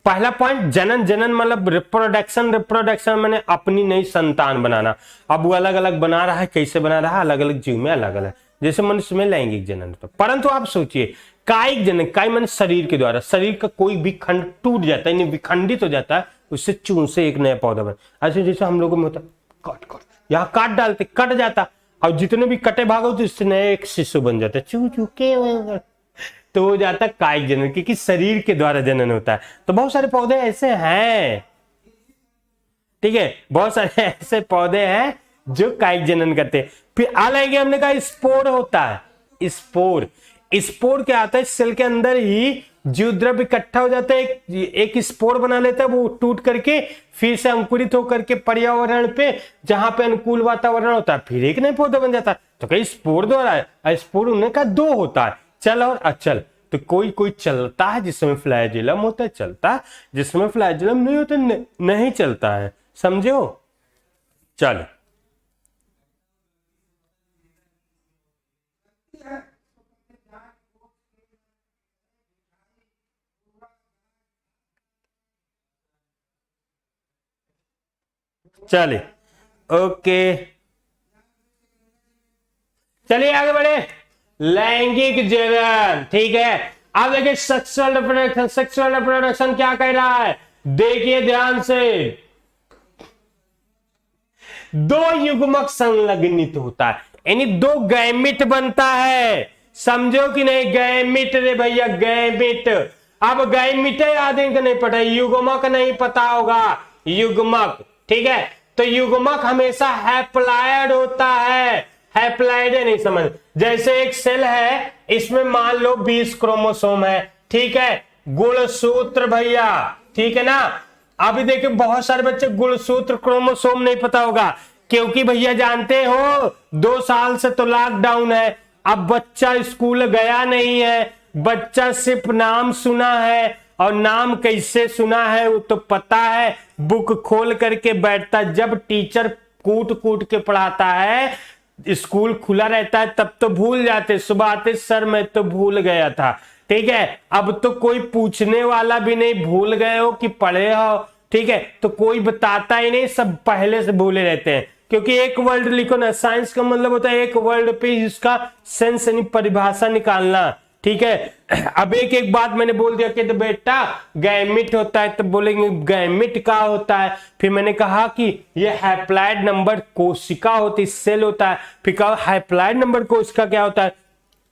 पहला पॉइंट जनन। जनन मतलब रिप्रोडक्शन, रिप्रोडक्शन मैंने अपनी नई संतान बनाना। अब वो अलग अलग बना रहा है, कैसे बना रहा है? अलग अलग जीव में अलग अलग, जैसे मनुष्य में लैंगिक जनन। परंतु आप सोचिए कायिक जनन, काय मन शरीर के द्वारा, शरीर का कोई भी खंड टूट जाता है, विखंडित हो जाता है, उससे चून से एक नया पौधा बना। ऐसे जैसे हम लोगों में होता काट यहाँ काट डालते, कट जाता, और जितने भी कटे भाग होते उससे नए एक शिशु बन जाता है, चू चू के, तो हो जाता है कायिक जनन, क्योंकि शरीर के द्वारा जनन होता है। तो बहुत सारे पौधे ऐसे हैं, ठीक है, बहुत सारे ऐसे पौधे हैं जो कायिक जनन करते हैं। फिर आ लेंगे, हमने कहा स्पोर होता है। स्पोर, स्पोर क्या आता है? सेल के अंदर ही जीव द्रव्य इकट्ठा हो जाता है, एक स्पोर बना लेता है, वो टूट करके फिर से अंकुरित होकर के पर्यावरण पे, जहां पे अनुकूल वातावरण होता है, फिर एक नया पौधा बन जाता है। तो कई स्पोर द्वारा है। स्पोर उन्होंने कहा दो होता है, चल और अचल। तो कोई कोई चलता है जिसमें फ्लैजिलम होता है, चलता है, जिसमें फ्लैजिलम नहीं होता नहीं चलता है, समझो। चलो चलिए, ओके, चलिए आगे बढ़े। लैंगिक जनन, ठीक है। अब देखिए सेक्सुअल रिप्रोडक्शन। सेक्सुअल रिप्रोडक्शन क्या कह रहा है? देखिए ध्यान से, दो युग्मक संलग्नित होता है, यानी दो गैमिट बनता है, समझो कि नहीं? गैमिट रे भैया, गैमिट। अब गैमिट आदि को नहीं पता, युग्मक नहीं पता होगा, युग्मक, ठीक है। तो युग्मक हमेशा हैप्लॉयड होता है, हैप्लॉयड नहीं समझ। जैसे एक सेल है, इसमें मान लो 20 क्रोमोसोम है, ठीक है, गुणसूत्र भैया, ठीक है ना। अभी देखिए बहुत सारे बच्चे गुणसूत्र क्रोमोसोम नहीं पता होगा, क्योंकि भैया जानते हो 2 साल से तो लॉकडाउन है, अब बच्चा स्कूल गया नहीं है, बच्चा सिर्फ नाम सुना है और नाम कैसे सुना है वो तो पता है, बुक खोल करके बैठता, जब टीचर कूट कूट के पढ़ाता है, स्कूल खुला रहता है तब तो भूल जाते, सुबह आते सर मैं तो भूल गया था, ठीक है। अब तो कोई पूछने वाला भी नहीं, भूल गए हो कि पढ़े हो, ठीक है, तो कोई बताता ही नहीं, सब पहले से भूले रहते हैं। क्योंकि एक वर्ड लिखो ना, साइंस का मतलब होता है एक वर्ड पे इसका सेंस यानी परिभाषा निकालना, ठीक है। अब एक एक बात मैंने बोल दिया कि तो बेटा गैमिट होता है, तो बोलेंगे गैमिट क्या होता है, फिर मैंने कहा कि ये हैप्लॉइड नंबर कोशिका होती, सेल होता है, फिर कहा हैप्लॉइड नंबर कोशिका क्या होता है,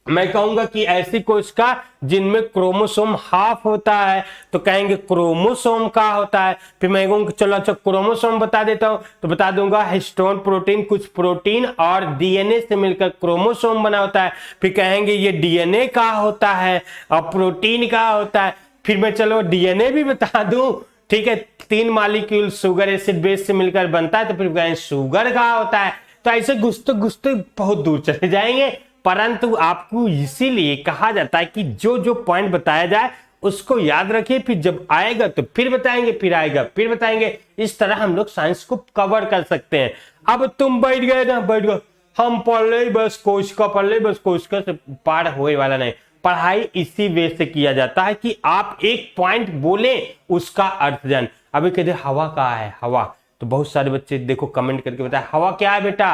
मैं कहूंगा कि ऐसी कोशिका जिनमें क्रोमोसोम हाफ होता है, तो कहेंगे क्रोमोसोम का होता है। फिर मैं कहूंगा चलो अच्छा क्रोमोसोम बता देता हूं, तो बता दूंगा हिस्टोन प्रोटीन, कुछ प्रोटीन और डीएनए से मिलकर क्रोमोसोम बना होता है। फिर कहेंगे ये डीएनए का होता है और प्रोटीन का होता है। फिर मैं चलो डीएनए भी बता दूं, ठीक है, 3 मॉलिक्यूल शुगर एसिड बेस से मिलकर बनता है, तो फिर कहेंगे शुगर का होता है। तो ऐसे घुसते घुसते बहुत दूर चले जाएंगे, परंतु आपको इसीलिए कहा जाता है कि जो जो पॉइंट बताया जाए उसको याद रखिए, फिर जब आएगा तो फिर बताएंगे, फिर आएगा फिर बताएंगे। इस तरह हम लोग साइंस को कवर कर सकते हैं। अब तुम बैठ गए ना, बैठ गए, हम पढ़ ले बस कोशिका पढ़ ले, बस कोशिका से पार होए वाला नहीं। पढ़ाई इसी वे से किया जाता है कि आप एक पॉइंट बोले उसका अर्थ जान। अभी कहते हवा कहाँ है, हवा, तो बहुत सारे बच्चे देखो कमेंट करके बताए हवा क्या है बेटा,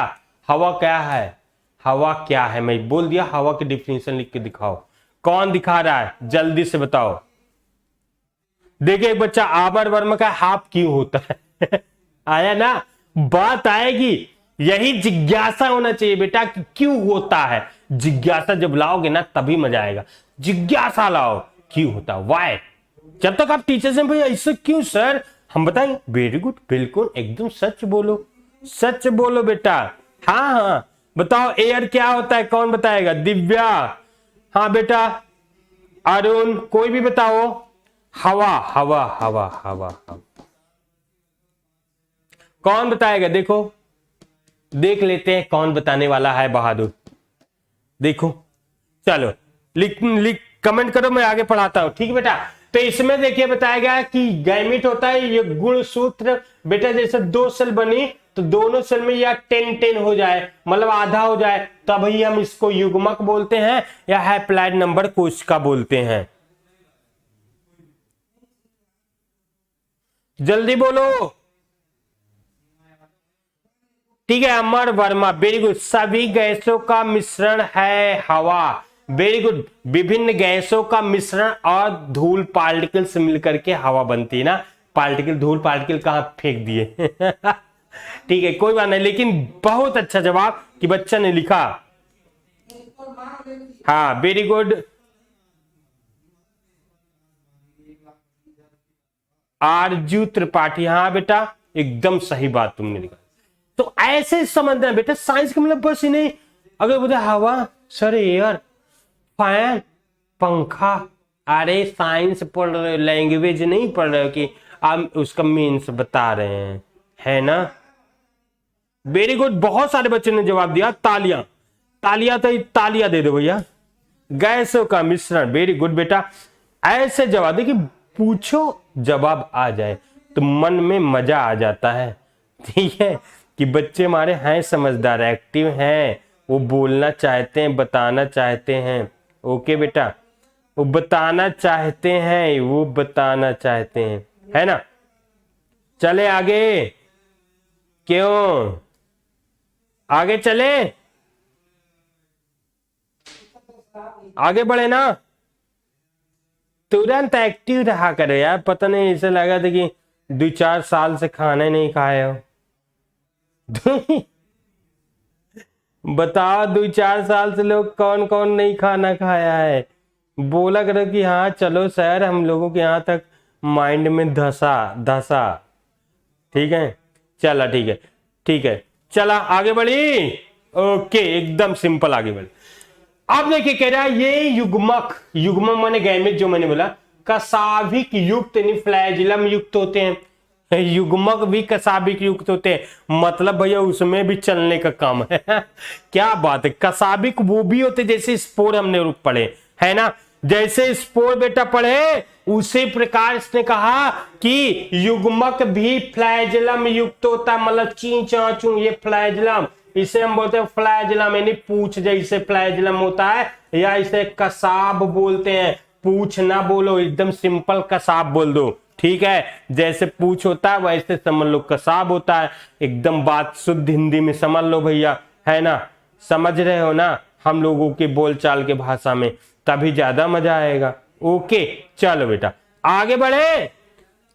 हवा क्या है, हवा क्या है। मैं बोल दिया हवा की डिफिनेशन लिख के दिखाओ। कौन दिखा रहा है जल्दी से बताओ। देखिए एक बच्चा आबर वर्मा का हाफ क्यों होता है आया ना, बात आएगी। यही जिज्ञासा होना चाहिए बेटा कि क्यों होता है। जिज्ञासा जब लाओगे ना तभी मजा आएगा। जिज्ञासा लाओ क्यों होता, वाई। जब तक आप टीचर से भाई ऐसे क्यों सर, हम बताएंगे वेरी गुड, बिल्कुल एकदम सच बोलो, सच बोलो बेटा। हाँ हाँ बताओ एयर क्या होता है, कौन बताएगा, दिव्या, हाँ बेटा, अरुण, कोई भी बताओ। हवा हवा हवा हवा हवा, कौन बताएगा, देखो देख लेते हैं कौन बताने वाला है बहादुर। देखो चलो लिख कमेंट करो, मैं आगे पढ़ाता हूं, ठीक बेटा। तो इसमें देखिए बताया गया कि गैमिट होता है ये गुणसूत्र बेटा, जैसे 2 सेल बनी तो दोनों सेल में या 10-10 हो जाए, मतलब आधा हो जाए, तभी हम इसको युग्मक बोलते हैं या हैप्लॉइड नंबर कोशिका बोलते हैं। जल्दी बोलो, ठीक है। अमर वर्मा, वेरी गुड। सभी गैसों का मिश्रण है हवा, वेरी गुड। विभिन्न गैसों का मिश्रण और धूल पार्टिकल से मिलकर के हवा बनती है ना। पार्टिकल, धूल पार्टिकल कहां फेंक दिए ठीक है कोई बात नहीं, लेकिन बहुत अच्छा जवाब कि बच्चा ने लिखा। हाँ वेरी गुड। आरजू त्रिपाठी, हाँ बेटा एकदम सही बात तुमने लिखा। तो ऐसे समझना बेटा, साइंस का मतलब बस ही नहीं, अगर बोले हवा सर एयर, फैन, पंखा, अरे साइंस पढ़ रहे हो, लैंग्वेज नहीं पढ़ रहे हो कि आप उसका मीन्स बता रहे हैं, है ना। वेरी गुड, बहुत सारे बच्चों ने जवाब दिया। तालियां, तालियां तो तालियां दे दो भैया। गैसों का मिश्रण, वेरी गुड बेटा। ऐसे जवाब देखिए, पूछो जवाब आ जाए तो मन में मजा आ जाता है, ठीक है, कि बच्चे हमारे हैं समझदार, एक्टिव हैं, वो बोलना चाहते हैं, बताना चाहते हैं। ओके बेटा, वो बताना चाहते हैं, वो बताना चाहते हैं, है ना। चले आगे, क्यों आगे चले, आगे बढ़े ना, तुरंत एक्टिव रहा करे यार। पता नहीं ऐसा लगा था कि 2-4 साल से खाना नहीं खाए हो बताओ 2-4 साल से लोग कौन कौन नहीं खाना खाया है। बोला करो कि हाँ चलो सर, हम लोगों के यहाँ तक माइंड में धसा, ठीक है। चला ठीक है, ठीक है, चला आगे बढ़ी। ओके एकदम सिंपल आगे बढ़ी। अब देखिए कह रहा है ये युग्मक, युग्मक माने गैमेट, जो मैंने बोला कसाभिक युक्त यानी फ्लैजिलम युक्त होते हैं। युग्मक भी कसाभिक युक्त होते हैं, मतलब भैया उसमें भी चलने का काम है क्या बात है। कसाभिक वो भी होते जैसे स्पोर हमने पढ़े, है ना। जैसे स्पोर बेटा पढ़े उसी प्रकार इसने कहा कि युग्मक भी फ्लैजलम युक्त होता है, मतलब ची चा चू, ये फ्लैजलम, इसे हम बोलते हैं फ्लैजलम, यानी पूछ जैसे फ्लैजलम होता है, या इसे कसाब बोलते हैं। पूछ ना बोलो, एकदम सिंपल कसाब बोल दो, ठीक है। जैसे पूछ होता है वैसे समझ लो कसाब होता है, एकदम बात शुद्ध हिंदी में समझ लो भैया, है ना, समझ रहे हो ना हम लोगों के बोलचाल के भाषा में, तभी ज्यादा मजा आएगा। ओके चलो बेटा आगे बढ़े।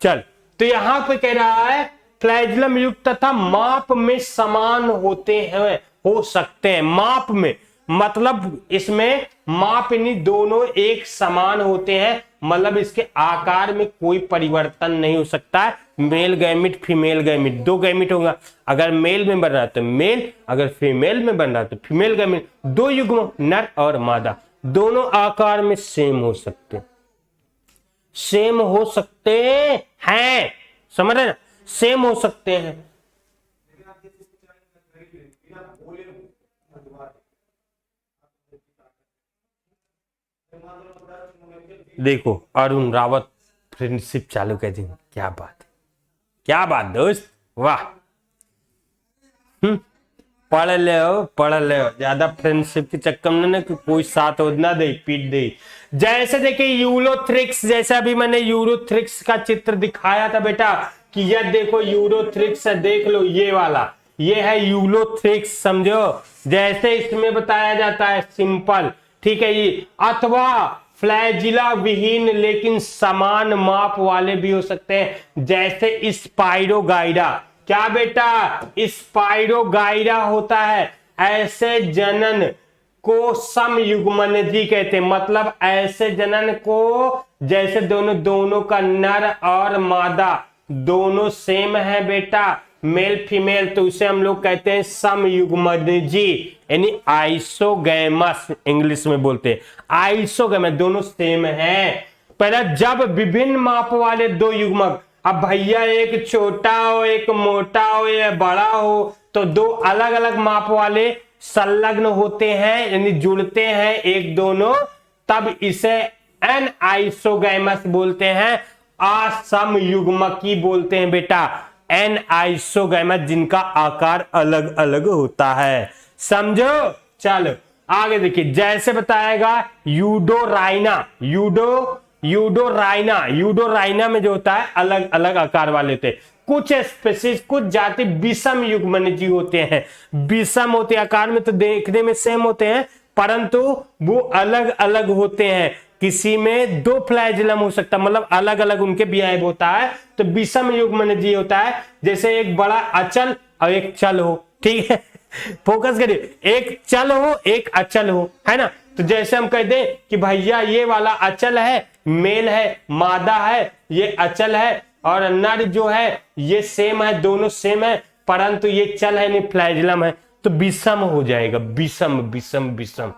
चल तो यहां पे कह रहा है फ्लैजलम युक्त तथा माप में समान होते हैं, हो सकते हैं। माप में मतलब इसमें माप नहीं, दोनों एक समान होते हैं, मतलब इसके आकार में कोई परिवर्तन नहीं हो सकता है। मेल गैमिट फीमेल गैमिट, दो गैमिट होगा, अगर मेल में बन रहा है तो मेल, अगर फीमेल में बन रहा है तो फीमेल गैमिट, दो युग्म नर और मादा दोनों आकार में सेम हो सकते हैं, सेम हो सकते हैं, समझ रहे ना, सेम हो सकते हैं। देखो अरुण रावत फ्रेंडशिप चालू कर दी, क्या बात है, क्या बात दोस्त, वाह। पढ़ ले हो ज्यादा फ्रेंडशिप के चक्कर में ना कि कोई साथ ना दे पीट दे। जैसे देखिए यूरोथ्रिक्स, जैसे अभी मैंने यूरोथ्रिक्स का चित्र दिखाया था बेटा कि यह देखो यूरोथ्रिक्स है, देख लो ये वाला, ये है यूरोथ्रिक्स, समझो। जैसे इसमें बताया जाता है सिंपल, ठीक है, ये अथवा फ्लैजिला विहीन लेकिन समान माप वाले भी हो सकते हैं, जैसे स्पाइरोगाइडा। क्या बेटा, स्पाइरोगाइडा होता है, ऐसे जनन को समयुग्मनजी कहते हैं, मतलब ऐसे जनन को जैसे दोनों का नर और मादा दोनों सेम है बेटा, मेल फीमेल, तो उसे हम लोग कहते हैं समयुग्मनजी, यानी आइसोगैमस इंग्लिश में बोलते हैं, आइसोगैमस, दोनों सेम है। पहला जब विभिन्न माप वाले दो युग्मक, अब भैया एक छोटा हो एक मोटा हो या बड़ा हो, तो दो अलग अलग माप वाले संलग्न होते हैं यानी जुड़ते हैं एक दोनों, तब इसे एन आइसोगैमस बोलते हैं, असमयुग्मकी बोलते हैं बेटा, एन आइसोगैमस जिनका आकार अलग अलग होता है, समझो। चलो आगे देखिए, जैसे बताएगा यूडोराइना, यूडोराइना में जो होता है अलग अलग आकार वाले होते हैं। कुछ स्पेसीज, कुछ जाति विषम युग्मनजी होते हैं, विषम होते हैं, आकार में तो देखने में सेम होते हैं परंतु वो अलग अलग होते हैं। किसी में दो फ्लैजिलम हो सकता है, मतलब अलग अलग उनके बिहेव होता है, तो विषम युग्मनजी होता है। जैसे एक बड़ा अचल और एक चल हो, ठीक है, फोकस करिए, एक चल हो एक अचल हो, है ना। तो जैसे हम कह दें कि भैया ये वाला अचल है, मेल है, मादा है, ये अचल है, और नर जो है ये सेम है, दोनों सेम है, परंतु ये चल है नहीं फ्लैजिलम है, तो विषम हो जाएगा, विषम विषम विषम।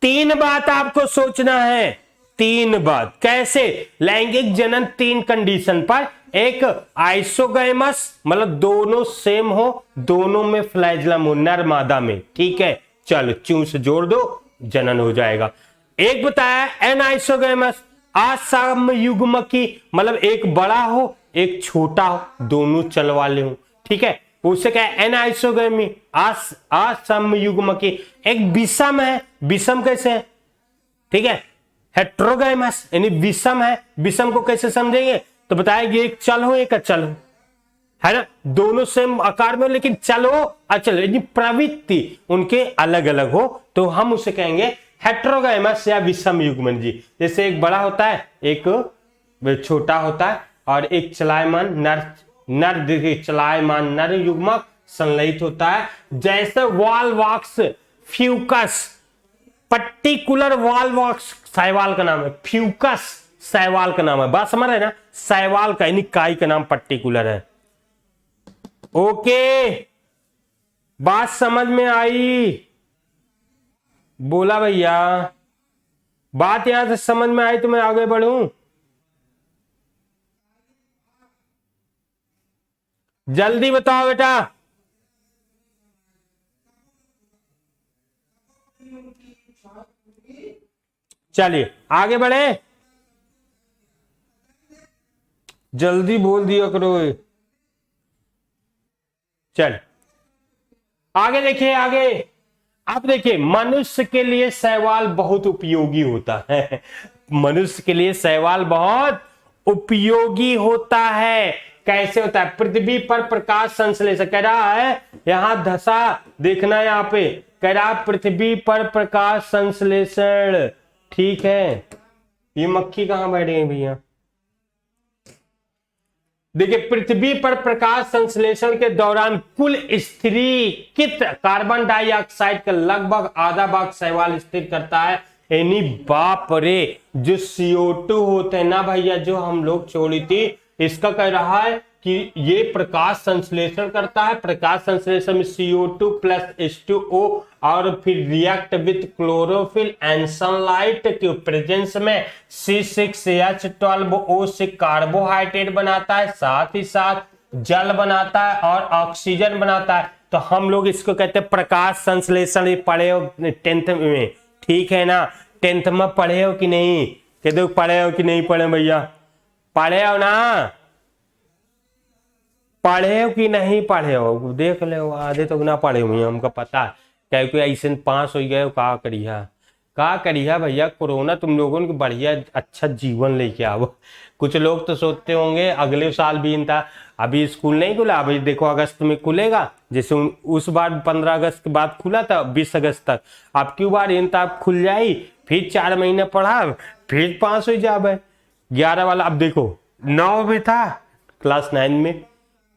तीन बात आपको सोचना है, तीन बात कैसे, लैंगिक जनन तीन कंडीशन पर, एक आइसोगैमस मतलब दोनों सेम हो, दोनों में फ्लैजिलम हो नर मादा में, ठीक है, चलो चू से जोड़ दो जनन हो जाएगा। एक बताया एन आइसोगैमस असमयुग्मकी, मतलब एक बड़ा हो एक छोटा हो, दोनों चल वाले हो, ठीक है, उसे क्या है एन आइसोगैमी, असमयुग्मकी। एक विषम है, विषम कैसे है, ठीक है, हेट्रोगैमस यानी विषम है, विषम को कैसे समझेंगे, तो बताएगी एक चल हो एक अचल हो, है ना, दोनों सेम आकार में लेकिन चल हो अचल, यानी प्रवृत्ति उनके अलग अलग हो, तो हम उसे कहेंगे हेट्रोगैमस या विषम युग्मनजी। जैसे एक बड़ा होता है एक छोटा होता है, और एक चलायमान नर देखिए चलायमान नर युग्मक संलयित होता है। जैसे वॉलवॉक्स फ्यूकस, पर्टिकुलर वॉलवॉक्स शैवाल का नाम है, फ्यूकस शैवाल का नाम है, बात समझ रहे ना, शैवाल का यानी काई का नाम पर्टिकुलर है। ओके बात समझ में आई, बोला भैया, बात यहां से समझ में आई तो मैं आगे बढ़ूं, जल्दी बताओ बेटा। चलिए आगे बढ़े, जल्दी बोल दिया करो। चल आगे देखिए, आगे अब देखिए, मनुष्य के लिए शैवाल बहुत उपयोगी होता है। मनुष्य के लिए शैवाल बहुत उपयोगी होता है। कैसे होता है? पृथ्वी पर प्रकाश संश्लेषण कह रहा है, यहां धसा देखना, यहां पे कह रहा है पृथ्वी पर प्रकाश संश्लेषण। ठीक है, ये मक्खी कहां बैठ गई भैया? देखिए, पृथ्वी पर प्रकाश संश्लेषण के दौरान कुल स्थिरीकृत कार्बन डाइऑक्साइड का लगभग आधा भाग शैवाल स्थिर करता है। यानी बाप रे, जो CO2 होते हैं ना भैया, जो हम लोग छोड़ी थी, इसका कह रहा है कि ये प्रकाश संश्लेषण करता है। प्रकाश संश्लेषण में CO2 प्लस H2O और फिर react with chlorophyll and sunlight के प्रेजेंस में C6H12O से कार्बोहाइड्रेट बनाता है, साथ ही साथ जल बनाता है और ऑक्सीजन बनाता है। तो हम लोग इसको कहते हैं प्रकाश संश्लेषण। पढ़े हो 10th में, ठीक है ना? 10th में पढ़े हो कि नहीं? कहते हो पढ़े हो कि नहीं पढ़े भैया? पढ़े हो ना? पढ़े हो कि नहीं पढ़े हो? देख ले, आधे तो ना पढ़े हुए, हमको पता है। क्योंकि ऐसे पास हो गए, का करिया भैया। कोरोना तुम लोगों को बढ़िया अच्छा जीवन लेके आओ। कुछ लोग तो सोचते होंगे अगले साल भी इन था, अभी स्कूल नहीं खुला, अभी देखो अगस्त में खुलेगा। जैसे उस बार 15 अगस्त के बाद खुला था 20 अगस्त तक, अब की बार इन था खुल जाई, फिर 4 महीने पढ़ा, फिर पास हो जाए 11 वाला। अब देखो 9 में था, क्लास 9 में,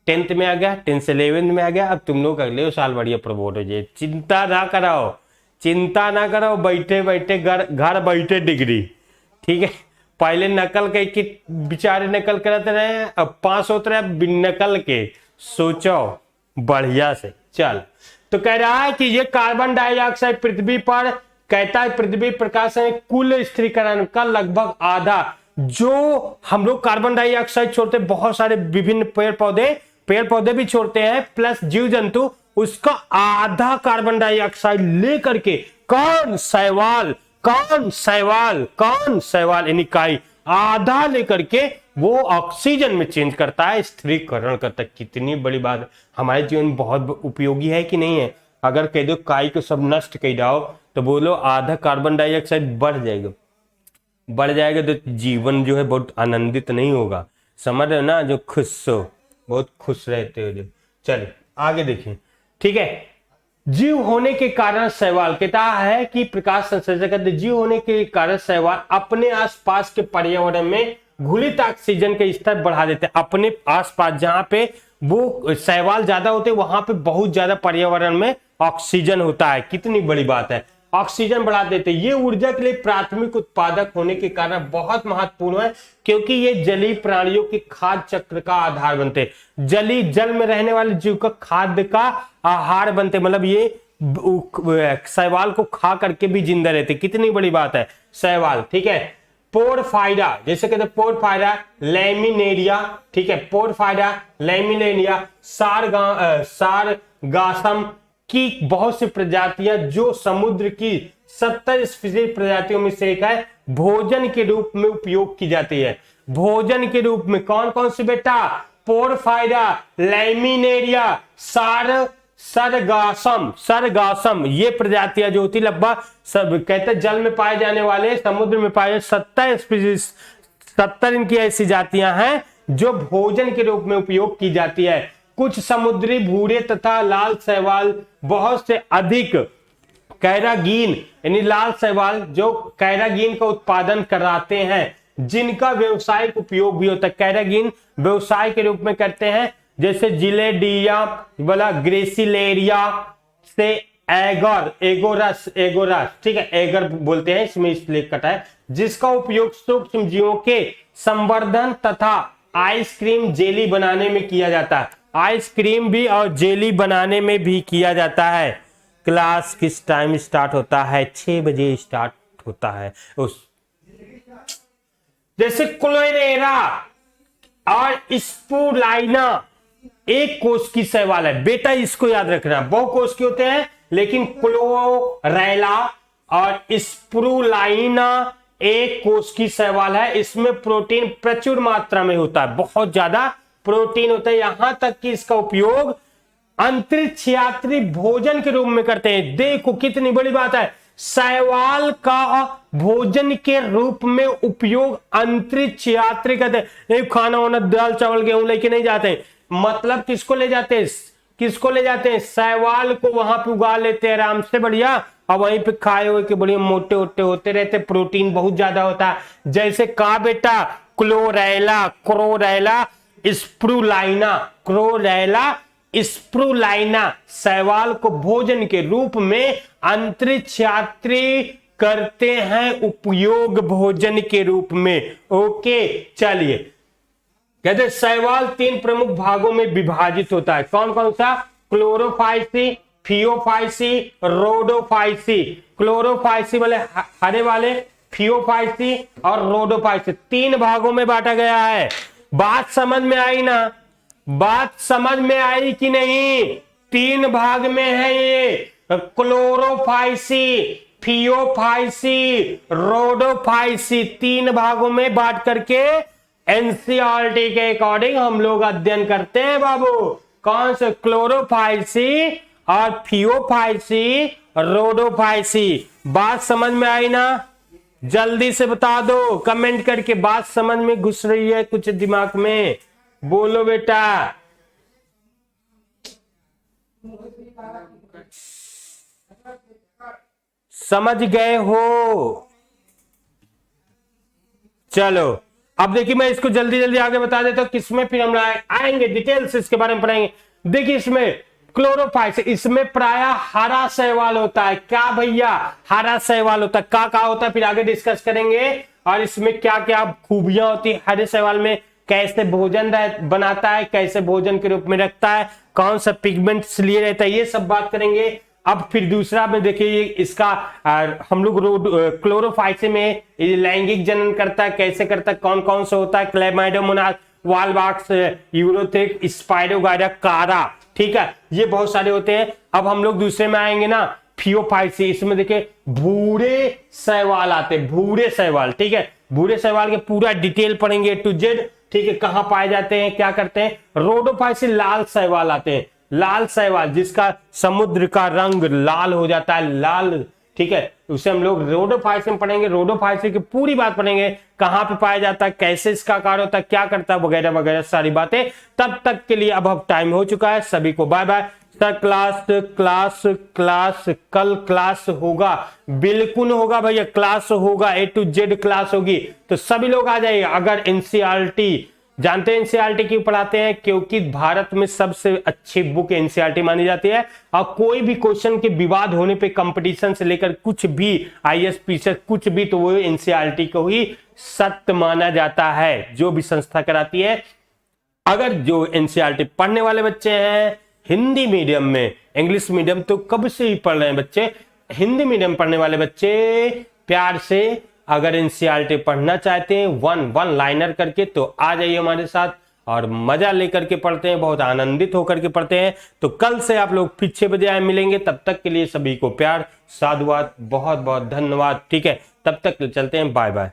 10th में आ गया, 10th से 11th में आ गया। अब तुम लोग अगले साल बढ़िया प्रमोट हो जाए। चिंता ना करो, बैठे बैठे घर बैठे डिग्री। ठीक है, पहले नकल के बेचारे नकल करते रहे, अब पास होते रहे नकल के। सोचो बढ़िया से। चल, तो कह रहा है कि ये कार्बन डाइऑक्साइड पृथ्वी पर, कहता है पृथ्वी प्रकाश में कुल स्थिरीकरण का लगभग आधा, जो हम लोग कार्बन डाइऑक्साइड छोड़ते, बहुत सारे विभिन्न पेड़ पौधे भी छोड़ते हैं, प्लस जीव जंतु, उसका आधा कार्बन डाइऑक्साइड लेकर के कौन शैवाल यानी काई, आधा लेकर के वो ऑक्सीजन में चेंज करता है, स्थिरीकरण करता है। कितनी बड़ी बात है, हमारे जीवन में बहुत उपयोगी है कि नहीं है? अगर कह दो काई को सब नष्ट कर जाओ तो बोलो आधा कार्बन डाइऑक्साइड बढ़ जाएगा तो जीवन जो है बहुत आनंदित नहीं होगा। समझ रहे हो ना? जो बहुत खुश रहते हो जो। चलिए आगे देखिए, ठीक है। जीव होने के कारण शैवाल, कहता है कि प्रकाश संश्लेषण करते, जीव होने के कारण शैवाल अपने आसपास के पर्यावरण में घुलित ऑक्सीजन के स्तर बढ़ा देते हैं। अपने आसपास जहां पे वो शैवाल ज्यादा होते हैं, वहां पे बहुत ज्यादा पर्यावरण में ऑक्सीजन होता है। कितनी बड़ी बात है, ऑक्सीजन बढ़ा देते। ये ऊर्जा के लिए प्राथमिक उत्पादक होने के कारण बहुत महत्वपूर्ण है, क्योंकि ये जलीय प्राणियों के खाद्य चक्र का आधार बनते। जल में रहने वाले जीव का खाद्य का आहार बनते, मतलब ये शैवाल को खा करके भी जिंदा रहते। कितनी बड़ी बात है शैवाल। ठीक है, पोरफायरा, जैसे कहते हैं पोरफायरा लैमिनेरिया, ठीक है, पोरफायरा लैमिनेरिया, सारगासम की बहुत सी प्रजातियां, जो समुद्र की 70% प्रजातियों में से एक है, भोजन के रूप में उपयोग की जाती है। भोजन के रूप में कौन कौन सी बेटा? पोरफायरा, लैमिनेरिया, सरगासम, ये प्रजातियां जो होती लगभग सब, कहते जल में पाए जाने वाले, समुद्र में पाए 70 इनकी ऐसी जातियां हैं जो भोजन के रूप में उपयोग की जाती है। कुछ समुद्री भूरे तथा लाल शैवाल बहुत से अधिक कैरागीन, यानी लाल शैवाल जो कैरागीन का उत्पादन कराते हैं, जिनका व्यवसायिक उपयोग भी होता है। कैरागीन व्यवसाय के रूप में करते हैं, जैसे जिलेडिया वाला, ग्रेसिलेरिया से एगोरस, ठीक है, एगर बोलते हैं इसमें, इसलिए कटा है, जिसका उपयोग सूक्ष्म जीवों के संवर्धन तथा आइसक्रीम जेली बनाने में किया जाता है। आइसक्रीम भी और जेली बनाने में भी किया जाता है। क्लास किस टाइम स्टार्ट होता है? 6 बजे स्टार्ट होता है। जैसे क्लोरेरा और स्पूलाइना एक कोष की शैवाल है बेटा, इसको याद रखना। बहु कोष के होते हैं, लेकिन क्लोरेला और स्पूलाइना एक कोश की शैवाल है, इसमें प्रोटीन प्रचुर मात्रा में होता है, बहुत ज्यादा प्रोटीन होता है, यहां तक कि इसका उपयोग अंतरिक्ष यात्री भोजन के रूप में करते हैं। देखो कितनी बड़ी बात है, शैवाल का भोजन के रूप में उपयोग अंतरिक्ष यात्री करते हैं। नहीं खाना वाना दाल चावल गेहूं लेके नहीं जाते, मतलब किसको ले जाते हैं, किसको ले जाते हैं, शैवाल को वहां पे उगा लेते हैं आराम से बढ़िया, और वहीं पे खाए हुए के बढ़िया मोटे मोटे होते रहते, प्रोटीन बहुत ज्यादा होता है। जैसे कहा बेटा, क्लोरेला क्रोरेला स्प्रूलाइना, क्रोरेला स्प्रूलाइना शैवाल को भोजन के रूप में अंतरिक्ष यात्री करते हैं उपयोग भोजन के रूप में। ओके चलिए, कहते शैवाल 3 प्रमुख भागों में विभाजित होता है। कौन कौन सा, क्लोरोफाइसी, फियोफाइसी, रोडोफाइसी। क्लोरोफाइसी वाले हरे वाले, फियोफाइसी और रोडोफाइसी, 3 भागों में बांटा गया है। बात समझ में आई ना, बात समझ में आई कि नहीं, 3 भाग में है ये, क्लोरोफाइसी, फियोफाइसी, रोडोफाइसी, 3 भागों में बांट करके एनसीईआरटी के अकॉर्डिंग हम लोग अध्ययन करते हैं बाबू। कौन से, क्लोरोफाइसी और फियोफाइसी, रोडोफाइसी। बात समझ में आई ना, जल्दी से बता दो कमेंट करके, बात समझ में घुस रही है कुछ दिमाग में, बोलो बेटा। समझ गए हो, चलो अब देखिए मैं इसको जल्दी जल्दी आगे बता देता हूं, किसमें फिर हम आएंगे डिटेल से इसके बारे में पढ़ेंगे। देखिए इसमें क्लोरोफाइस, इसमें प्राय हरा शैवाल होता है। क्या भैया, हरा शैवाल होता है। क्या होता है फिर आगे डिस्कस करेंगे, और इसमें क्या क्या खूबियां होती है हरे शैवाल में, कैसे भोजन बनाता है, कैसे भोजन के रूप में रखता है, कौन सा पिगमेंट्स लिए रहता है, ये सब बात करेंगे। अब फिर दूसरा में देखिए इसका हम लोग क्लोरोफाइसी में लैंगिक जनन करता है, कैसे करता है, कौन कौन सा होता है, क्लेमाइडोमोनास, वालबाक्स, यूरोथिक, स्पाइरोगाइरा, कारा, ठीक है, ये बहुत सारे होते हैं। अब हम लोग दूसरे में आएंगे ना, फियोफाइसी, इसमें देखिए भूरे शैवाल आते हैं, भूरे शैवाल, ठीक है, भूरे शैवाल के पूरा डिटेल पढ़ेंगे A to Z, ठीक है, कहां पाए जाते हैं, क्या करते हैं। रोडोफाइसी लाल शैवाल आते हैं, लाल शैवाल जिसका समुद्र का रंग लाल हो जाता है, लाल, ठीक है, उसे हम लोग रोडोफाइसी में पढ़ेंगे। रोडोफाइसी की पूरी बात पढ़ेंगे, कहां पे पाया जाता है, कैसे इसका कार्य होता है, क्या करता है, वगैरह वगैरह सारी बातें। तब तक के लिए अब टाइम हो चुका है, सभी को bye bye. Sir class class class कल क्लास होगा, बिल्कुल होगा भैया, क्लास होगा, A to Z क्लास होगी, तो सभी लोग आ जाइए। अगर एनसीईआरटी, जानते हैं एनसीईआरटी क्यों पढ़ाते हैं, क्योंकि भारत में सबसे अच्छी बुक एनसीईआरटी मानी जाती है, और कोई भी क्वेश्चन के विवाद होने पे कंपटीशन से लेकर कुछ भी आईएएस पीसीएस कुछ भी, तो वो एनसीईआरटी को ही सत्य माना जाता है, जो भी संस्था कराती है। अगर जो एनसीईआरटी पढ़ने वाले बच्चे हैं हिंदी मीडियम में, इंग्लिश मीडियम तो कब से ही पढ़ रहे हैं बच्चे, हिंदी मीडियम पढ़ने वाले बच्चे प्यार से अगर एनसीईआरटी पढ़ना चाहते हैं वन लाइनर करके, तो आ जाइए हमारे साथ और मजा लेकर के पढ़ते हैं, बहुत आनंदित होकर के पढ़ते हैं। तो कल से आप लोग फिर 6 बजे आए मिलेंगे, तब तक के लिए सभी को प्यार, साधुवाद, बहुत बहुत धन्यवाद, ठीक है, तब तक चलते हैं, बाय बाय।